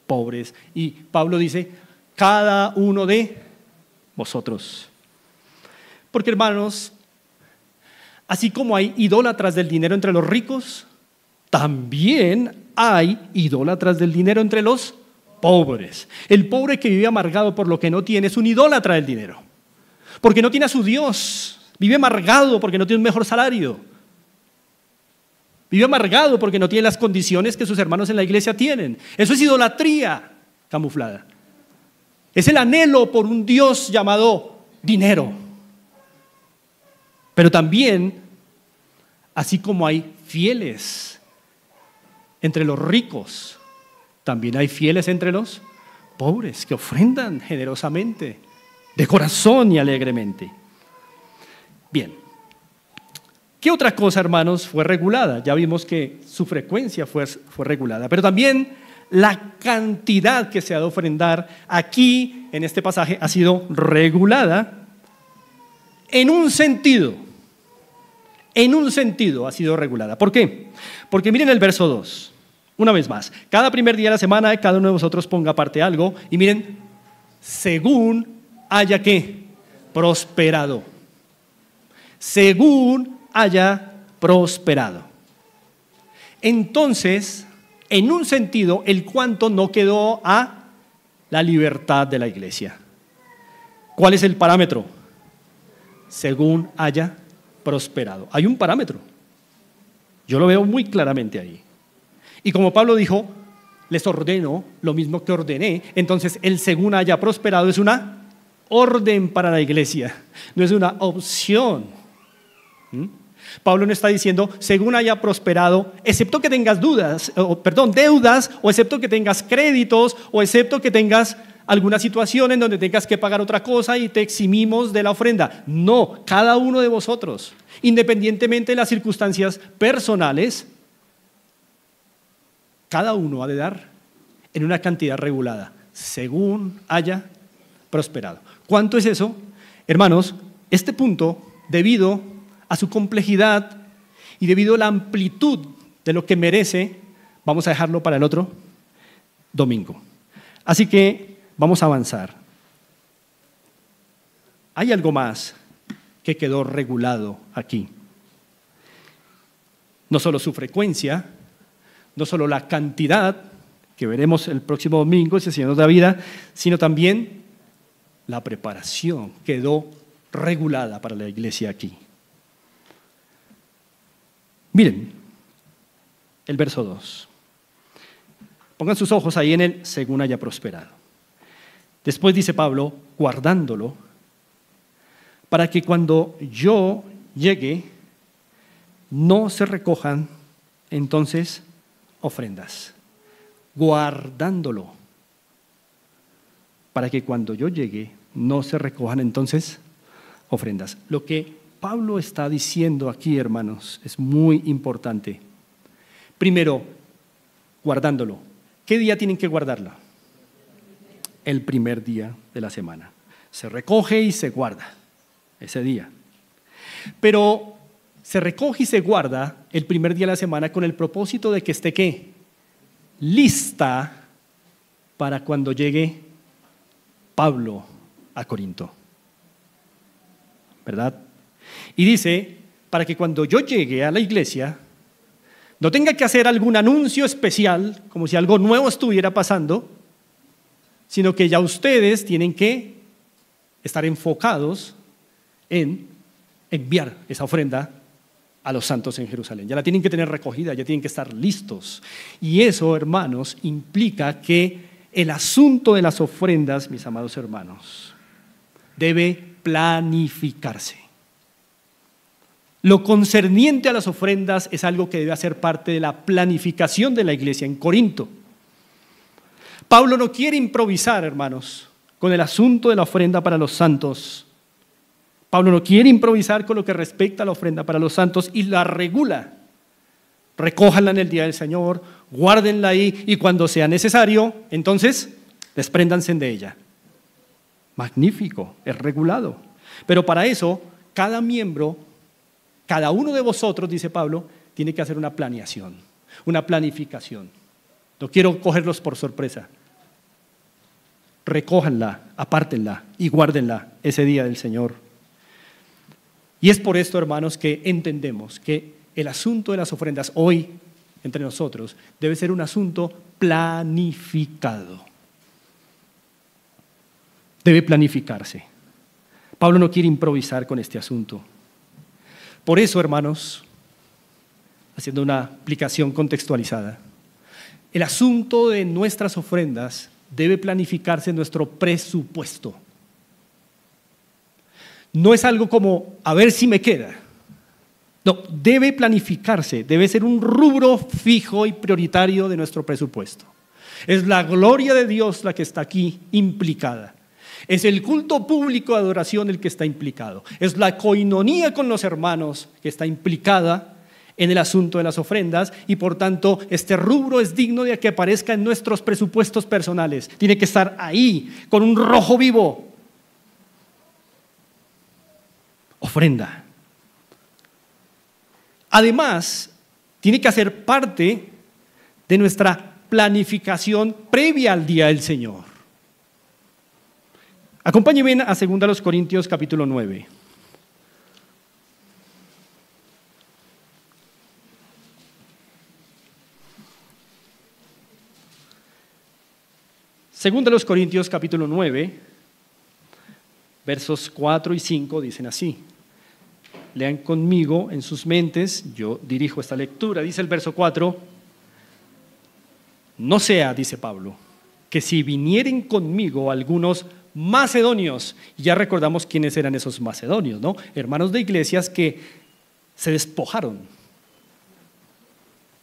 pobres. Y Pablo dice, cada uno de vosotros. Porque hermanos, así como hay idólatras del dinero entre los ricos, también hay idólatras del dinero entre los pobres. El pobre que vive amargado por lo que no tiene es un idólatra del dinero, porque no tiene a su Dios. Vive amargado porque no tiene un mejor salario. Vive amargado porque no tiene las condiciones que sus hermanos en la iglesia tienen. Eso es idolatría camuflada. Es el anhelo por un Dios llamado dinero. Pero también, así como hay fieles entre los ricos, también hay fieles entre los pobres que ofrendan generosamente, de corazón y alegremente. Bien, ¿qué otra cosa, hermanos, fue regulada? Ya vimos que su frecuencia fue regulada, pero también la cantidad que se ha de ofrendar aquí, en este pasaje, ha sido regulada en un sentido. En un sentido ha sido regulada. ¿Por qué? Porque miren el verso 2, una vez más. Cada primer día de la semana, cada uno de vosotros ponga aparte algo, y miren, según haya ¿qué? Prosperado. Según haya prosperado. Entonces, En un sentido, el cuánto no quedó a la libertad de la iglesia. ¿Cuál es el parámetro? Según haya prosperado. Hay un parámetro. Yo lo veo muy claramente ahí. Y como Pablo dijo, les ordeno lo mismo que ordené. Entonces, el según haya prosperado es una orden para la iglesia, no es una opción. Pablo no está diciendo, según haya prosperado, excepto que tengas deudas, o excepto que tengas créditos, o excepto que tengas alguna situación en donde tengas que pagar otra cosa y te eximimos de la ofrenda. No, cada uno de vosotros, independientemente de las circunstancias personales, cada uno ha de dar en una cantidad regulada, según haya prosperado. ¿Cuánto es eso? Hermanos, este punto, debido a su complejidad y debido a la amplitud de lo que merece, vamos a dejarlo para el otro domingo. Así que vamos a avanzar. Hay algo más que quedó regulado aquí. No solo su frecuencia, no solo la cantidad, que veremos el próximo domingo, si el Señor nos da vida, sino también la preparación quedó regulada para la iglesia aquí. Miren, el verso 2. Pongan sus ojos ahí en el según haya prosperado. Después dice Pablo, guardándolo, para que cuando yo llegue, no se recojan entonces ofrendas. Guardándolo, para que cuando yo llegue, no se recojan entonces ofrendas. Lo que Pablo está diciendo aquí, hermanos, es muy importante. Primero, guardándolo. ¿Qué día tienen que guardarla? El primer día de la semana. Se recoge y se guarda ese día. Pero se recoge y se guarda el primer día de la semana con el propósito de que esté ¿qué? Lista para cuando llegue Pablo a Corinto. ¿Verdad? Y dice, para que cuando yo llegue a la iglesia, no tenga que hacer algún anuncio especial, como si algo nuevo estuviera pasando, sino que ya ustedes tienen que estar enfocados en enviar esa ofrenda a los santos en Jerusalén. Ya la tienen que tener recogida, ya tienen que estar listos. Y eso, hermanos, implica que el asunto de las ofrendas, mis amados hermanos, debe planificarse. Lo concerniente a las ofrendas es algo que debe hacer parte de la planificación de la iglesia en Corinto. Pablo no quiere improvisar, hermanos, con el asunto de la ofrenda para los santos. Pablo no quiere improvisar con lo que respecta a la ofrenda para los santos y la regula. Recójanla en el día del Señor, guárdenla ahí y cuando sea necesario, entonces despréndanse de ella. Magnífico, es regulado. Pero para eso, cada miembro, cada uno de vosotros, dice Pablo, tiene que hacer una planeación, una planificación. No quiero cogerlos por sorpresa. Recójanla, apártenla y guárdenla ese día del Señor. Y es por esto, hermanos, que entendemos que el asunto de las ofrendas hoy entre nosotros debe ser un asunto planificado. Debe planificarse. Pablo no quiere improvisar con este asunto. Por eso, hermanos, haciendo una aplicación contextualizada, el asunto de nuestras ofrendas debe planificarse en nuestro presupuesto. No es algo como, a ver si me queda. No, debe planificarse, debe ser un rubro fijo y prioritario de nuestro presupuesto. Es la gloria de Dios la que está aquí implicada. Es el culto público de adoración el que está implicado. Es la coinonía con los hermanos que está implicada en el asunto de las ofrendas y por tanto este rubro es digno de que aparezca en nuestros presupuestos personales. Tiene que estar ahí con un rojo vivo. Ofrenda. Además, tiene que hacer parte de nuestra planificación previa al día del Señor. Acompáñenme a 2 Corintios capítulo 9. Segunda de los Corintios, capítulo 9, versos 4 y 5 dicen así. Lean conmigo en sus mentes, yo dirijo esta lectura. Dice el verso 4, no sea, dice Pablo, que si vinieren conmigo algunos macedonios, ya recordamos quiénes eran esos macedonios, ¿no? Hermanos de iglesias que se despojaron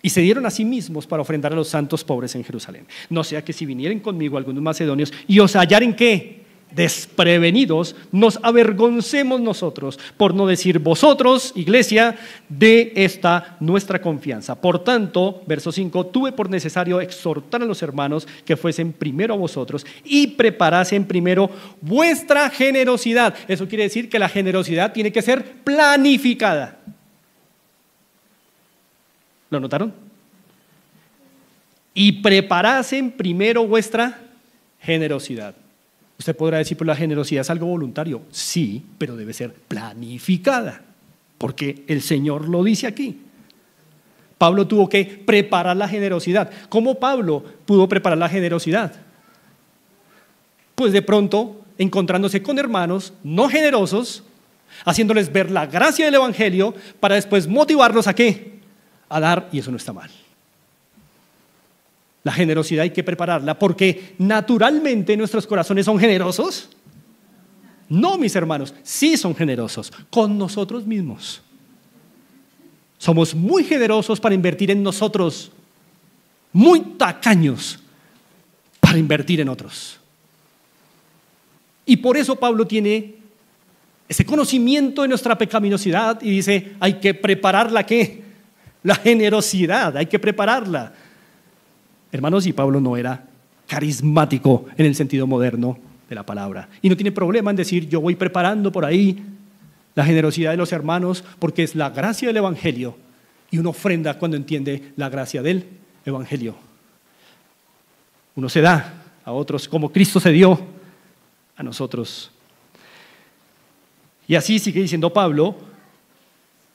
y se dieron a sí mismos para ofrendar a los santos pobres en Jerusalén. No sea que si vinieren conmigo algunos macedonios y os hallaren ¿qué? Desprevenidos, nos avergoncemos nosotros, por no decir vosotros, iglesia, de esta nuestra confianza. Por tanto, verso 5, tuve por necesario exhortar a los hermanos que fuesen primero a vosotros y preparasen primero vuestra generosidad. Eso quiere decir que la generosidad tiene que ser planificada. ¿Lo notaron? Y preparasen primero vuestra generosidad. Usted podrá decir, pues la generosidad es algo voluntario. Sí, pero debe ser planificada, porque el Señor lo dice aquí. Pablo tuvo que preparar la generosidad. ¿Cómo Pablo pudo preparar la generosidad? Pues de pronto, encontrándose con hermanos no generosos, haciéndoles ver la gracia del Evangelio, para después motivarlos ¿a qué? A dar, y eso no está mal. La generosidad hay que prepararla porque naturalmente nuestros corazones son generosos. No, mis hermanos, sí son generosos con nosotros mismos. Somos muy generosos para invertir en nosotros, muy tacaños para invertir en otros. Y por eso Pablo tiene ese conocimiento de nuestra pecaminosidad y dice, hay que prepararla, ¿qué? La generosidad, hay que prepararla. Hermanos, y Pablo no era carismático en el sentido moderno de la palabra. Y no tiene problema en decir, yo voy preparando por ahí la generosidad de los hermanos porque es la gracia del Evangelio. Y uno ofrenda cuando entiende la gracia del Evangelio. Uno se da a otros como Cristo se dio a nosotros. Y así sigue diciendo Pablo,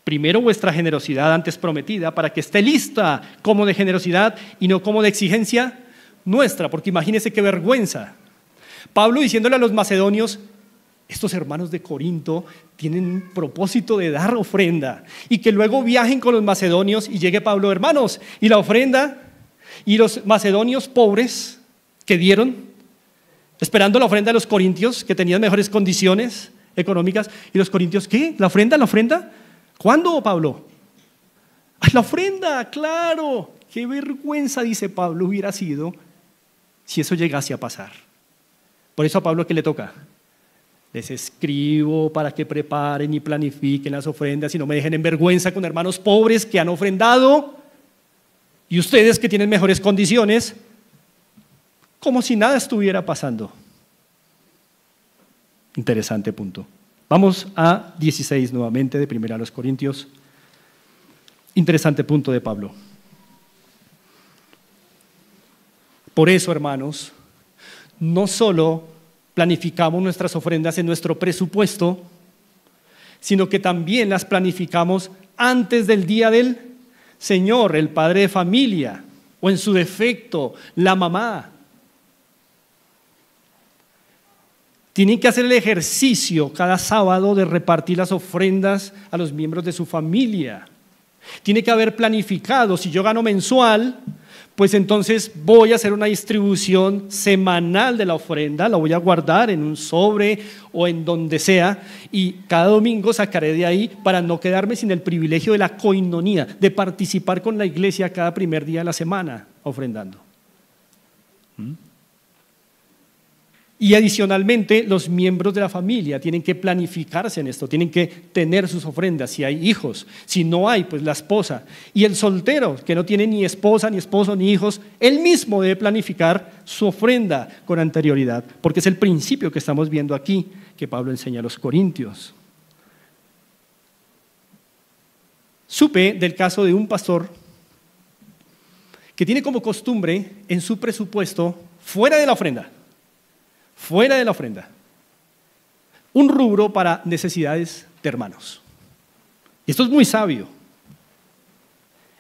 primero vuestra generosidad antes prometida para que esté lista como de generosidad y no como de exigencia nuestra, porque imagínense qué vergüenza. Pablo diciéndole a los macedonios, estos hermanos de Corinto tienen un propósito de dar ofrenda y que luego viajen con los macedonios y llegue Pablo, hermanos, y la ofrenda y los macedonios pobres que dieron, esperando la ofrenda de los corintios que tenían mejores condiciones económicas, y los corintios, ¿qué? ¿La ofrenda? ¿La ofrenda? ¿Cuándo, Pablo? La ofrenda, claro. Qué vergüenza, dice Pablo, hubiera sido si eso llegase a pasar. Por eso a Pablo, ¿qué le toca? Les escribo para que preparen y planifiquen las ofrendas y no me dejen en vergüenza con hermanos pobres que han ofrendado y ustedes que tienen mejores condiciones, como si nada estuviera pasando. Interesante punto. Vamos a 16 nuevamente de 1 Corintios. Interesante punto de Pablo. Por eso, hermanos, no solo planificamos nuestras ofrendas en nuestro presupuesto, sino que también las planificamos antes del día del Señor, el padre de familia, o en su defecto, la mamá. Tienen que hacer el ejercicio cada sábado de repartir las ofrendas a los miembros de su familia. Tiene que haber planificado, si yo gano mensual, pues entonces voy a hacer una distribución semanal de la ofrenda, la voy a guardar en un sobre o en donde sea y cada domingo sacaré de ahí para no quedarme sin el privilegio de la coinonía, de participar con la iglesia cada primer día de la semana ofrendando. Y adicionalmente, los miembros de la familia tienen que planificarse en esto, tienen que tener sus ofrendas, si hay hijos, si no hay, pues la esposa. Y el soltero, que no tiene ni esposa, ni esposo, ni hijos, él mismo debe planificar su ofrenda con anterioridad, porque es el principio que estamos viendo aquí, que Pablo enseña a los corintios. Supe del caso de un pastor que tiene como costumbre en su presupuesto, fuera de la ofrenda, un rubro para necesidades de hermanos. Y esto es muy sabio.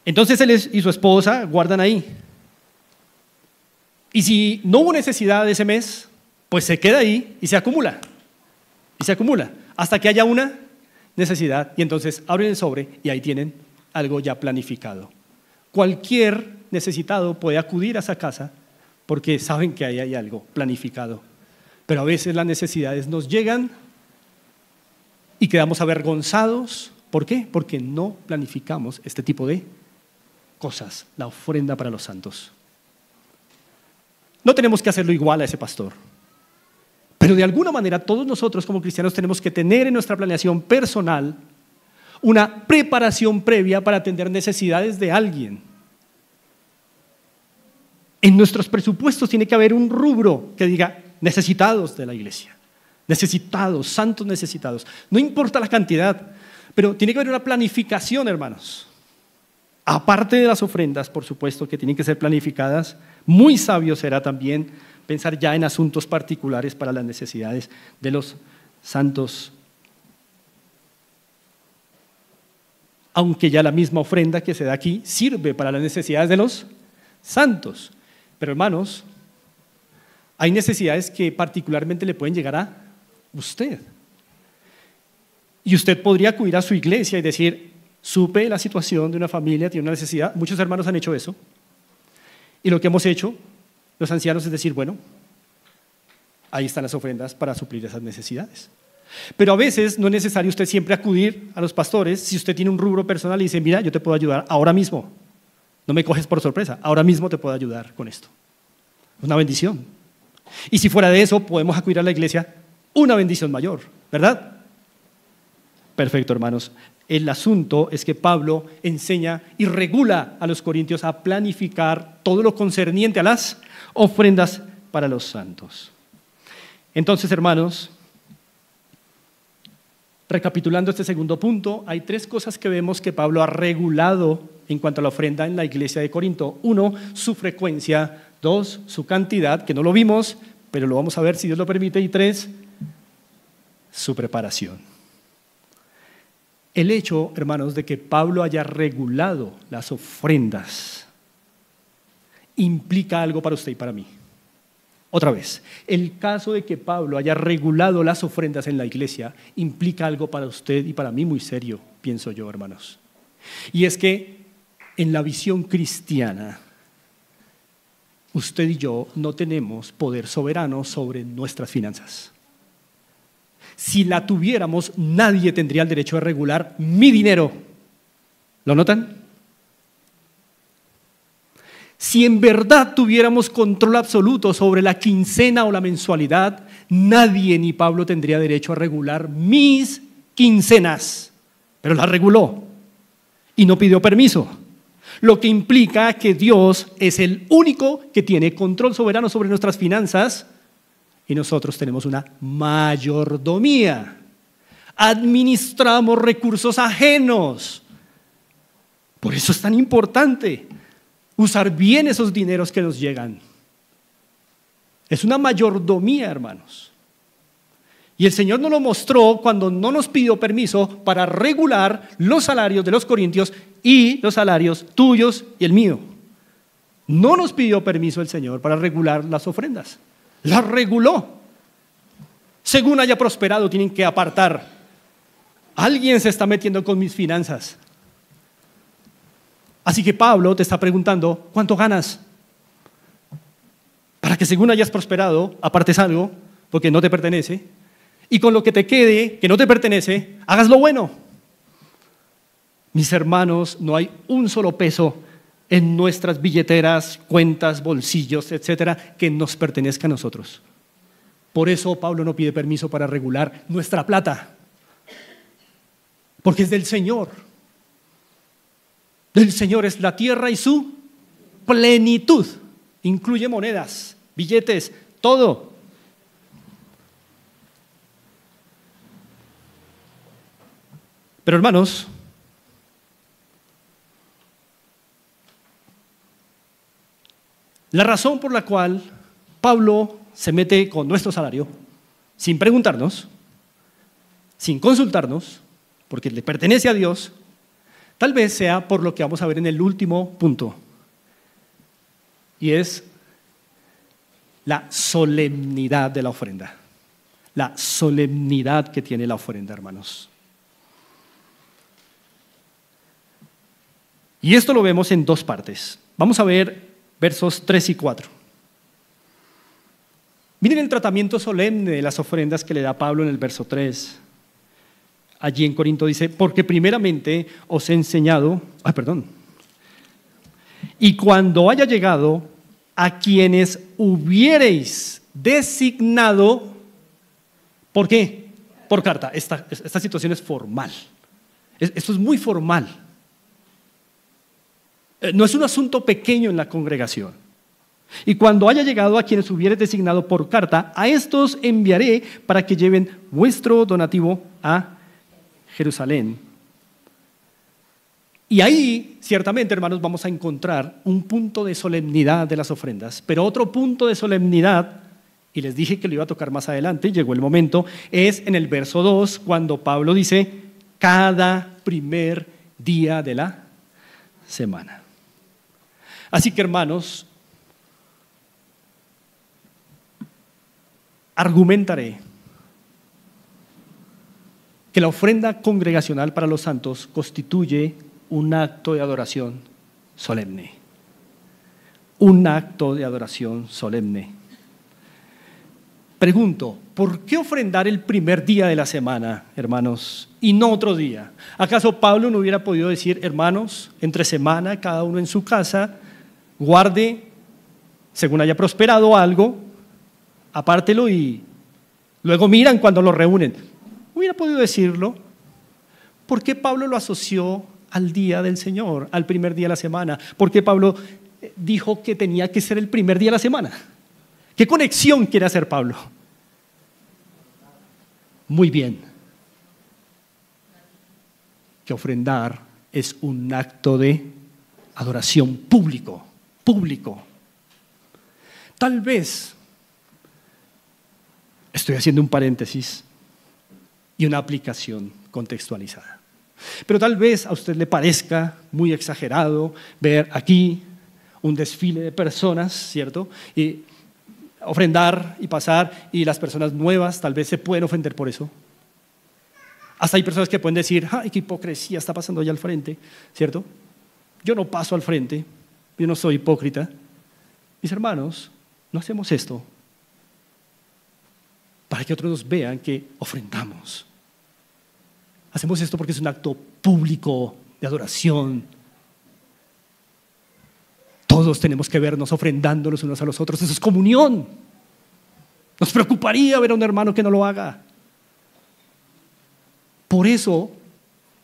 Entonces él y su esposa guardan ahí. Y si no hubo necesidad ese mes, pues se queda ahí y se acumula. Y se acumula hasta que haya una necesidad. Y entonces abren el sobre y ahí tienen algo ya planificado. Cualquier necesitado puede acudir a esa casa porque saben que ahí hay algo planificado. Pero a veces las necesidades nos llegan y quedamos avergonzados. ¿Por qué? Porque no planificamos este tipo de cosas, la ofrenda para los santos. No tenemos que hacerlo igual a ese pastor, pero de alguna manera todos nosotros como cristianos tenemos que tener en nuestra planeación personal una preparación previa para atender necesidades de alguien. En nuestros presupuestos tiene que haber un rubro que diga necesitados de la iglesia, necesitados, santos necesitados. No importa la cantidad, pero tiene que haber una planificación, hermanos. Aparte de las ofrendas, por supuesto, que tienen que ser planificadas, muy sabio será también pensar ya en asuntos particulares para las necesidades de los santos. Aunque ya la misma ofrenda que se da aquí sirve para las necesidades de los santos. Pero hermanos, hay necesidades que particularmente le pueden llegar a usted. Y usted podría acudir a su iglesia y decir, supe la situación de una familia, tiene una necesidad. Muchos hermanos han hecho eso. Y lo que hemos hecho, los ancianos, es decir, bueno, ahí están las ofrendas para suplir esas necesidades. Pero a veces no es necesario usted siempre acudir a los pastores si usted tiene un rubro personal y dice, mira, yo te puedo ayudar ahora mismo. No me coges por sorpresa, ahora mismo te puedo ayudar con esto. Es una bendición. Y si fuera de eso, podemos acudir a la iglesia, una bendición mayor, ¿verdad? Perfecto, hermanos. El asunto es que Pablo enseña y regula a los corintios a planificar todo lo concerniente a las ofrendas para los santos. Entonces, hermanos, recapitulando este segundo punto, hay tres cosas que vemos que Pablo ha regulado en cuanto a la ofrenda en la iglesia de Corinto. Uno, su frecuencia. Dos, su cantidad, que no lo vimos, pero lo vamos a ver si Dios lo permite. Y tres, su preparación. El hecho, hermanos, de que Pablo haya regulado las ofrendas implica algo para usted y para mí. Otra vez, el caso de que Pablo haya regulado las ofrendas en la iglesia implica algo para usted y para mí muy serio, pienso yo, hermanos. Y es que en la visión cristiana, usted y yo no tenemos poder soberano sobre nuestras finanzas. Si la tuviéramos, nadie tendría el derecho de regular mi dinero. ¿Lo notan? Si en verdad tuviéramos control absoluto sobre la quincena o la mensualidad, nadie ni Pablo tendría derecho a regular mis quincenas. Pero las reguló y no pidió permiso. Lo que implica que Dios es el único que tiene control soberano sobre nuestras finanzas. Y nosotros tenemos una mayordomía. Administramos recursos ajenos. Por eso es tan importante usar bien esos dineros que nos llegan. Es una mayordomía, hermanos. Y el Señor nos lo mostró cuando no nos pidió permiso para regular los salarios de los corintios y los salarios tuyos y el mío. No nos pidió permiso el Señor para regular las ofrendas. Las reguló. Según haya prosperado, tienen que apartar. Alguien se está metiendo con mis finanzas. Así que Pablo te está preguntando, ¿cuánto ganas? Para que según hayas prosperado, apartes algo, porque no te pertenece, y con lo que te quede, que no te pertenece, hagas lo bueno. Mis hermanos, no hay un solo peso en nuestras billeteras, cuentas, bolsillos, etcétera, que nos pertenezca a nosotros. Por eso Pablo no pide permiso para regular nuestra plata, porque es del Señor. Del Señor es la tierra y su plenitud. Incluye monedas, billetes, todo. Pero hermanos, la razón por la cual Pablo se mete con nuestro salario, sin preguntarnos, sin consultarnos, porque le pertenece a Dios, tal vez sea por lo que vamos a ver en el último punto. Y es la solemnidad de la ofrenda. La solemnidad que tiene la ofrenda, hermanos. Y esto lo vemos en dos partes. Vamos a ver versos 3 y 4. Miren el tratamiento solemne de las ofrendas que le da Pablo en el verso 3. Allí en Corinto dice, porque primeramente os he enseñado, y cuando haya llegado a quienes hubiereis designado, ¿por qué? Por carta. Esta situación es formal. Esto es muy formal. No es un asunto pequeño en la congregación. Y cuando haya llegado a quienes hubiereis designado por carta, a estos enviaré para que lleven vuestro donativo a Jerusalén. Y ahí, ciertamente, hermanos, vamos a encontrar un punto de solemnidad de las ofrendas, pero otro punto de solemnidad, y les dije que lo iba a tocar más adelante, y llegó el momento, es en el verso 2, cuando Pablo dice, cada primer día de la semana. Así que, hermanos, argumentaré que la ofrenda congregacional para los santos constituye un acto de adoración solemne. Un acto de adoración solemne. Pregunto, ¿por qué ofrendar el primer día de la semana, hermanos, y no otro día? ¿Acaso Pablo no hubiera podido decir, hermanos, entre semana, cada uno en su casa, guarde, según haya prosperado algo, apártelo y luego miran cuando lo reúnen? Hubiera podido decirlo. ¿Por qué Pablo lo asoció al día del Señor, al primer día de la semana? ¿Por qué Pablo dijo que tenía que ser el primer día de la semana? ¿Qué conexión quiere hacer Pablo? Muy bien. Que ofrendar es un acto de adoración público. Tal vez, estoy haciendo un paréntesis y una aplicación contextualizada, pero tal vez a usted le parezca muy exagerado ver aquí un desfile de personas, ¿cierto? Y ofrendar y pasar, y las personas nuevas tal vez se pueden ofender por eso. Hasta hay personas que pueden decir, ¡ay, qué hipocresía está pasando allá al frente! ¿Cierto? Yo no paso al frente, yo no soy hipócrita. Mis hermanos, no hacemos esto para que otros nos vean que ofrendamos. Hacemos esto porque es un acto público de adoración. Todos tenemos que vernos ofrendando los unos a los otros. Eso es comunión. Nos preocuparía ver a un hermano que no lo haga. Por eso,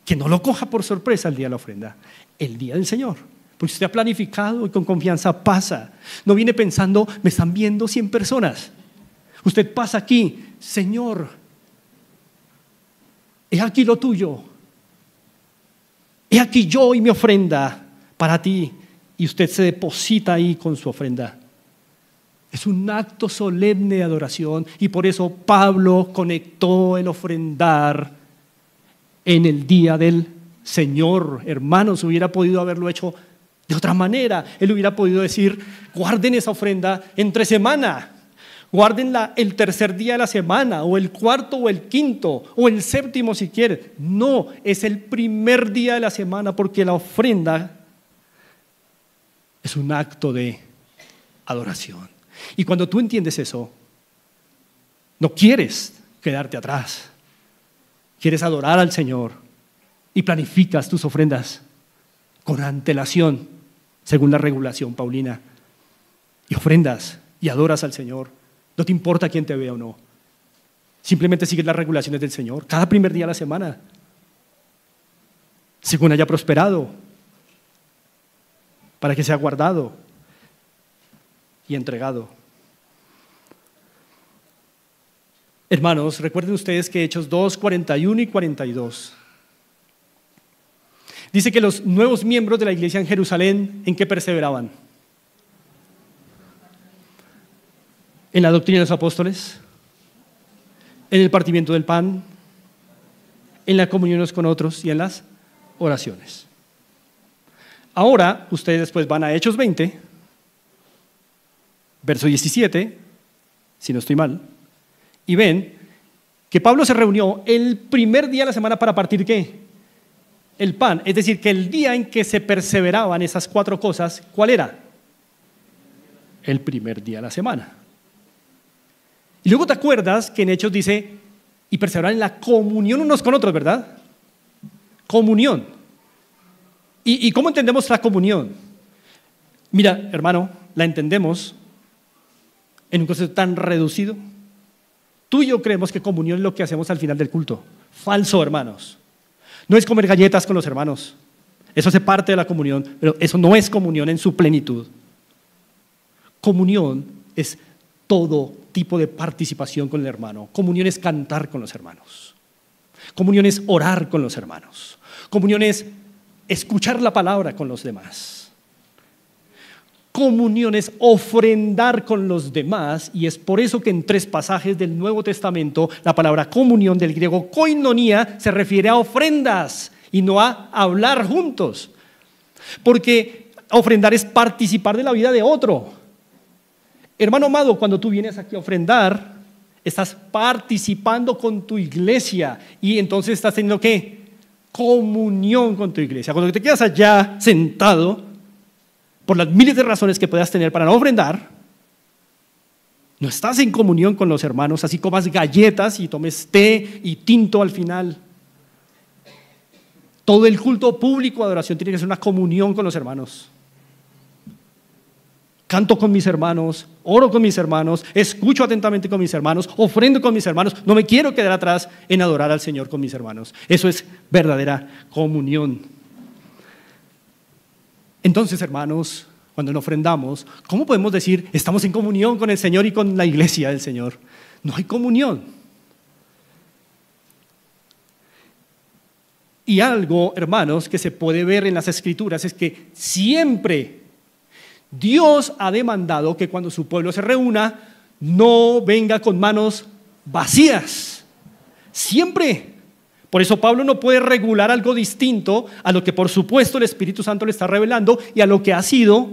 que no lo coja por sorpresa el día de la ofrenda, el día del Señor. Porque usted ha planificado y con confianza pasa. No viene pensando, me están viendo 100 personas. Usted pasa aquí, Señor, he aquí lo tuyo. He aquí yo y mi ofrenda para ti. Y usted se deposita ahí con su ofrenda. Es un acto solemne de adoración, y por eso Pablo conectó el ofrendar en el día del Señor. Hermanos, hubiera podido haberlo hecho de otra manera. Él hubiera podido decir, guarden esa ofrenda entre semana, guárdenla el tercer día de la semana, o el cuarto, o el quinto, o el séptimo si quieren. No, es el primer día de la semana, porque la ofrenda es un acto de adoración. Y cuando tú entiendes eso, no quieres quedarte atrás. Quieres adorar al Señor y planificas tus ofrendas con antelación, según la regulación paulina. Y ofrendas y adoras al Señor. No te importa quién te vea o no. Simplemente sigues las regulaciones del Señor cada primer día de la semana, según haya prosperado, para que sea guardado y entregado. Hermanos, recuerden ustedes que Hechos 2, 41 y 42 dice que los nuevos miembros de la iglesia en Jerusalén, ¿en qué perseveraban? En la doctrina de los apóstoles, en el partimiento del pan, en la comunión unos con otros y en las oraciones. Ahora, ustedes después van a Hechos 20, verso 17, si no estoy mal, y ven que Pablo se reunió el primer día de la semana para partir ¿qué? El pan. Es decir, que el día en que se perseveraban esas 4 cosas, ¿cuál era? El primer día de la semana. Y luego te acuerdas que en Hechos dice, y perseveraban en la comunión unos con otros, ¿verdad? Comunión. ¿Y cómo entendemos la comunión? Mira, hermano, la entendemos en un concepto tan reducido. Tú y yo creemos que comunión es lo que hacemos al final del culto. Falso, hermanos. No es comer galletas con los hermanos. Eso hace parte de la comunión, pero eso no es comunión en su plenitud. Comunión es todo tipo de participación con el hermano. Comunión es cantar con los hermanos. Comunión es orar con los hermanos. Comunión es escuchar la palabra con los demás. Comunión es ofrendar con los demás, y es por eso que en 3 pasajes del Nuevo Testamento la palabra comunión, del griego koinonia, se refiere a ofrendas y no a hablar juntos, porque ofrendar es participar de la vida de otro. Hermano amado, cuando tú vienes aquí a ofrendar, estás participando con tu iglesia y entonces estás teniendo ¿qué? Comunión con tu iglesia. Cuando te quedas allá sentado, por las miles de razones que puedas tener para no ofrendar, no estás en comunión con los hermanos, así comas galletas y tomes té y tinto al final. Todo el culto público de adoración tiene que ser una comunión con los hermanos. Canto con mis hermanos, oro con mis hermanos, escucho atentamente con mis hermanos, ofrendo con mis hermanos. No me quiero quedar atrás en adorar al Señor con mis hermanos. Eso es verdadera comunión. Entonces, hermanos, cuando nos ofrendamos, ¿cómo podemos decir estamos en comunión con el Señor y con la iglesia del Señor? No hay comunión. Y algo, hermanos, que se puede ver en las Escrituras es que siempre Dios ha demandado que cuando su pueblo se reúna, no venga con manos vacías. Siempre. Por eso Pablo no puede regular algo distinto a lo que por supuesto el Espíritu Santo le está revelando y a lo que ha sido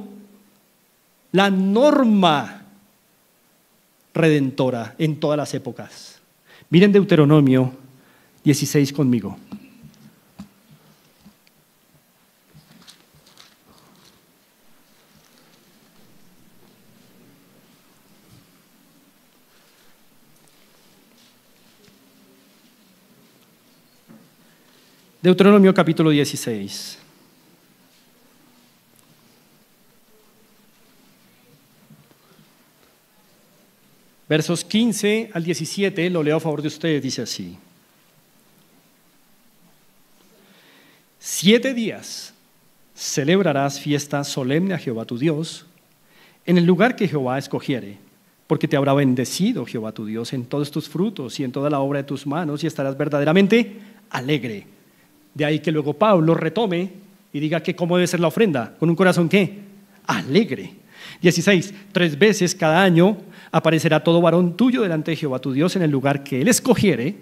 la norma redentora en todas las épocas. Miren Deuteronomio 16 conmigo. Deuteronomio capítulo 16. Versos 15 al 17, lo leo a favor de ustedes, dice así. 7 días celebrarás fiesta solemne a Jehová tu Dios, en el lugar que Jehová escogiere, porque te habrá bendecido Jehová tu Dios en todos tus frutos y en toda la obra de tus manos, y estarás verdaderamente alegre. De ahí que luego Pablo retome y diga que cómo debe ser la ofrenda, con un corazón ¿qué? Alegre. 16, 3 veces cada año aparecerá todo varón tuyo delante de Jehová tu Dios en el lugar que él escogiere.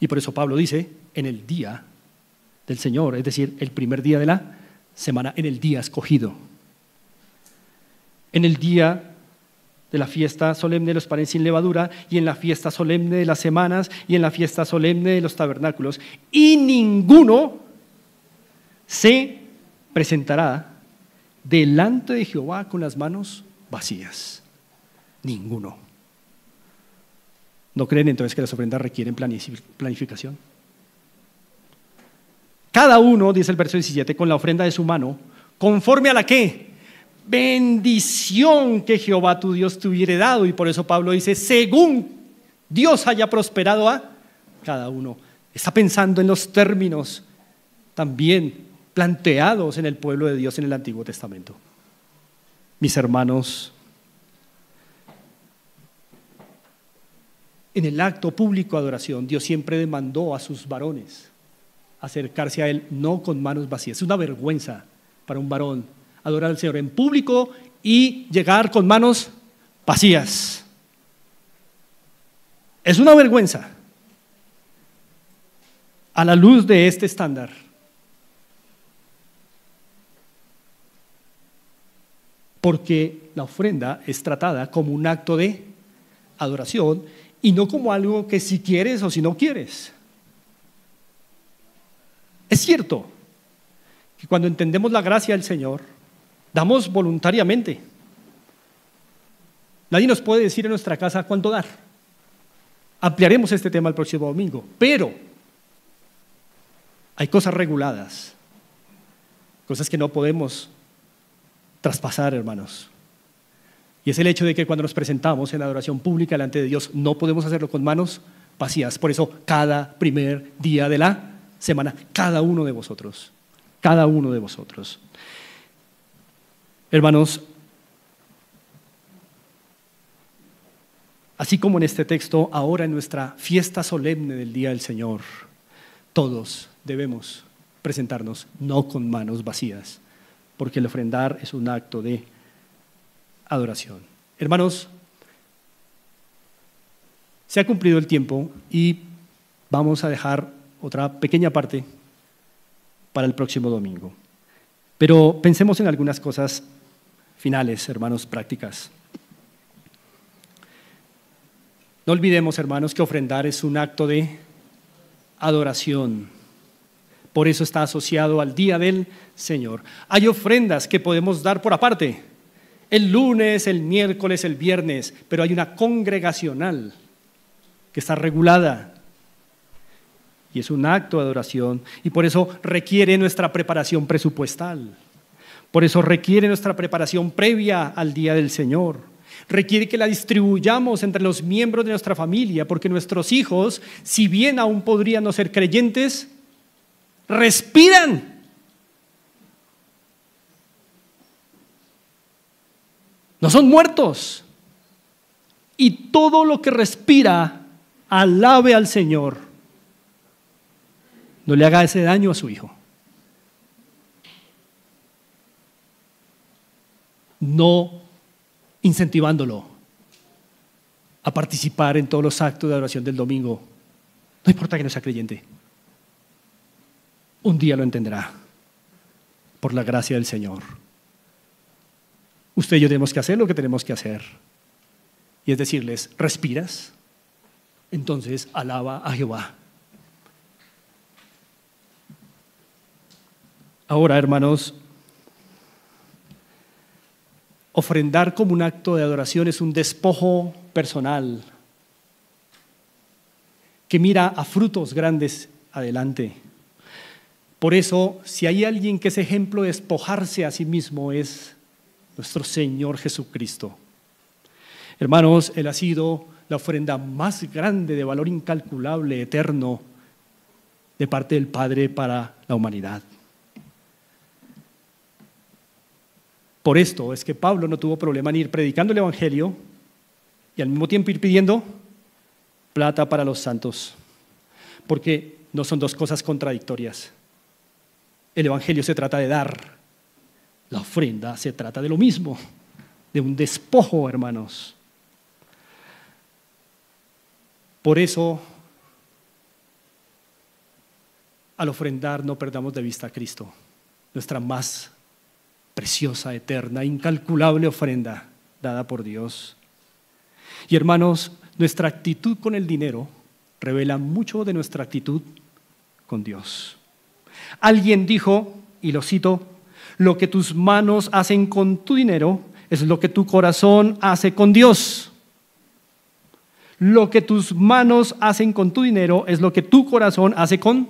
Y por eso Pablo dice, en el día del Señor, es decir, el primer día de la semana, en el día escogido. En el día de la fiesta solemne de los panes sin levadura, y en la fiesta solemne de las semanas, y en la fiesta solemne de los tabernáculos. Y ninguno se presentará delante de Jehová con las manos vacías. Ninguno. ¿No creen entonces que las ofrendas requieren planificación? Cada uno, dice el verso 17, con la ofrenda de su mano, conforme a la ¿qué? Bendición que Jehová tu Dios te hubiere dado. Y por eso Pablo dice, según Dios haya prosperado a cada uno. Está pensando en los términos también planteados en el pueblo de Dios en el Antiguo Testamento. Mis hermanos, en el acto público de adoración, Dios siempre demandó a sus varones acercarse a Él no con manos vacías. Es una vergüenza para un varón adorar al Señor en público y llegar con manos vacías. Es una vergüenza. A la luz de este estándar, porque la ofrenda es tratada como un acto de adoración y no como algo que si quieres o si no quieres. Es cierto que cuando entendemos la gracia del Señor, damos voluntariamente. Nadie nos puede decir en nuestra casa cuánto dar. Ampliaremos este tema el próximo domingo, pero hay cosas reguladas, cosas que no podemos traspasar, hermanos. Y es el hecho de que cuando nos presentamos en la adoración pública delante de Dios, no podemos hacerlo con manos vacías. Por eso, cada primer día de la semana, cada uno de vosotros, hermanos, así como en este texto, ahora en nuestra fiesta solemne del Día del Señor, todos debemos presentarnos no con manos vacías, porque el ofrendar es un acto de adoración. Hermanos, se ha cumplido el tiempo y vamos a dejar otra pequeña parte para el próximo domingo. Pero pensemos en algunas cosas finales, hermanos, prácticas. No olvidemos, hermanos, que ofrendar es un acto de adoración. Por eso está asociado al Día del Señor. Hay ofrendas que podemos dar por aparte, el lunes, el miércoles, el viernes, pero hay una congregacional que está regulada y es un acto de adoración y por eso requiere nuestra preparación presupuestal, por eso requiere nuestra preparación previa al Día del Señor, requiere que la distribuyamos entre los miembros de nuestra familia, porque nuestros hijos, si bien aún podrían no ser creyentes, respiran. No son muertos. Y todo lo que respira, alabe al Señor. No le haga ese daño a su hijo. No incentivándolo a participar en todos los actos de adoración del domingo. No importa que no sea creyente. Un día lo entenderá por la gracia del Señor. Usted y yo tenemos que hacer lo que tenemos que hacer. Y es decirles, ¿respiras? Entonces alaba a Jehová. Ahora, hermanos, ofrendar como un acto de adoración es un despojo personal que mira a frutos grandes adelante. Por eso, si hay alguien que es ejemplo de despojarse a sí mismo, es nuestro Señor Jesucristo. Hermanos, Él ha sido la ofrenda más grande de valor incalculable, eterno, de parte del Padre para la humanidad. Por esto es que Pablo no tuvo problema en ir predicando el Evangelio y al mismo tiempo ir pidiendo plata para los santos, porque no son dos cosas contradictorias. El Evangelio se trata de dar, la ofrenda se trata de lo mismo, de un despojo, hermanos. Por eso, al ofrendar no perdamos de vista a Cristo, nuestra más preciosa, eterna, incalculable ofrenda dada por Dios. Y hermanos, nuestra actitud con el dinero revela mucho de nuestra actitud con Dios. Alguien dijo, y lo cito, lo que tus manos hacen con tu dinero es lo que tu corazón hace con Dios. Lo que tus manos hacen con tu dinero es lo que tu corazón hace con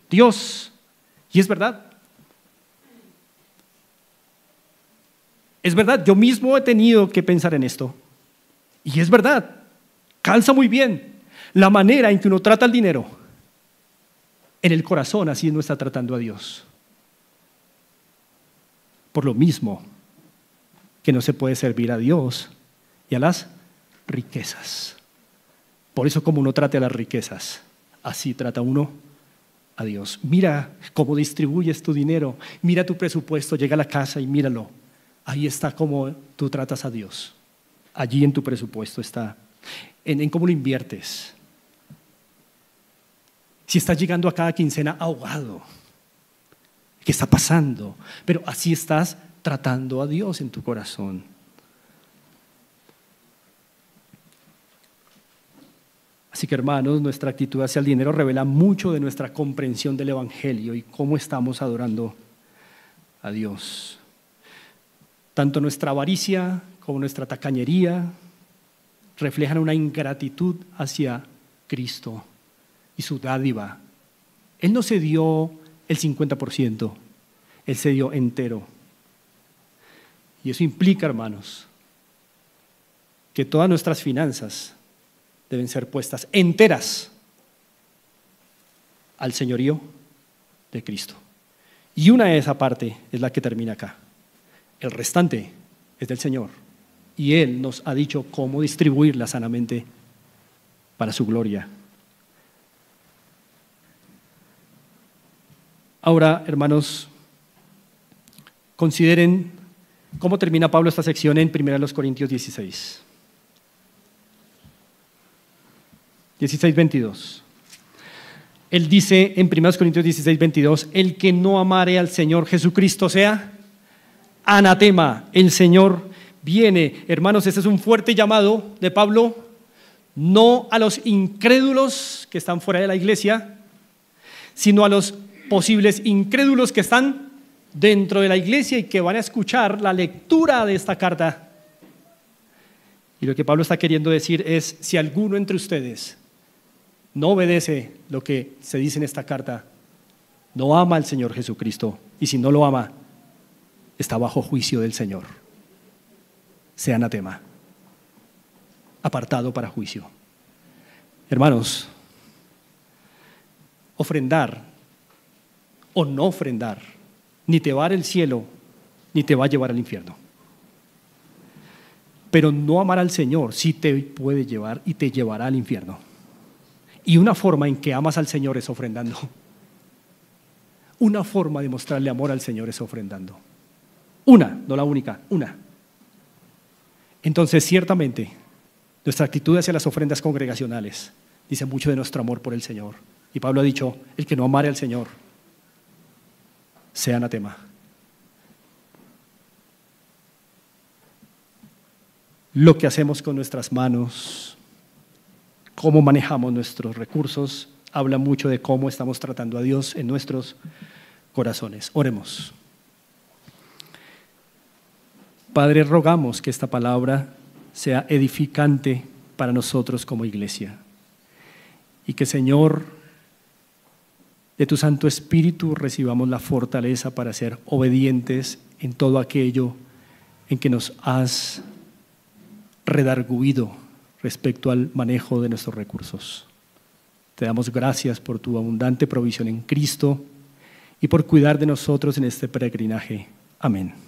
Dios. Y es verdad. Es verdad, yo mismo he tenido que pensar en esto. Y es verdad, calza muy bien la manera en que uno trata el dinero. En el corazón así no está tratando a Dios. Por lo mismo que no se puede servir a Dios y a las riquezas. Por eso como uno trate a las riquezas, así trata uno a Dios. Mira cómo distribuyes tu dinero, mira tu presupuesto, llega a la casa y míralo. Ahí está cómo tú tratas a Dios. Allí en tu presupuesto está, en cómo lo inviertes. Si estás llegando a cada quincena ahogado, ¿qué está pasando? Pero así estás tratando a Dios en tu corazón? Así que, hermanos, nuestra actitud hacia el dinero revela mucho de nuestra comprensión del Evangelio y cómo estamos adorando a Dios. Tanto nuestra avaricia como nuestra tacañería reflejan una ingratitud hacia Cristo y su dádiva. Él no se dio el 50%, Él se dio entero. Y eso implica, hermanos, que todas nuestras finanzas deben ser puestas enteras al señorío de Cristo. Y una de esa parte es la que termina acá. El restante es del Señor. Y Él nos ha dicho cómo distribuirla sanamente para su gloria. Ahora, hermanos, consideren cómo termina Pablo esta sección en 1 Corintios 16. 16:22. Él dice en 1 Corintios 16:22, el que no amare al Señor Jesucristo sea anatema. El Señor viene. Hermanos, este es un fuerte llamado de Pablo, no a los incrédulos que están fuera de la iglesia, sino a los posibles incrédulos que están dentro de la iglesia y que van a escuchar la lectura de esta carta. Y lo que Pablo está queriendo decir es, si alguno entre ustedes no obedece lo que se dice en esta carta, no ama al Señor Jesucristo, y si no lo ama, está bajo juicio del Señor. Sea anatema, apartado para juicio. Hermanos, ofrendar o no ofrendar ni te va a dar el cielo, ni te va a llevar al infierno. Pero no amar al Señor sí te puede llevar y te llevará al infierno. Y una forma en que amas al Señor es ofrendando. Una forma de mostrarle amor al Señor es ofrendando. Una, no la única, una. Entonces, ciertamente, nuestra actitud hacia las ofrendas congregacionales dice mucho de nuestro amor por el Señor. Y Pablo ha dicho, el que no amare al Señor, sea anatema. Lo que hacemos con nuestras manos, cómo manejamos nuestros recursos, habla mucho de cómo estamos tratando a Dios en nuestros corazones. Oremos. Padre, rogamos que esta palabra sea edificante para nosotros como iglesia y que, Señor, de tu Santo Espíritu recibamos la fortaleza para ser obedientes en todo aquello en que nos has redarguido respecto al manejo de nuestros recursos. Te damos gracias por tu abundante provisión en Cristo y por cuidar de nosotros en este peregrinaje. Amén.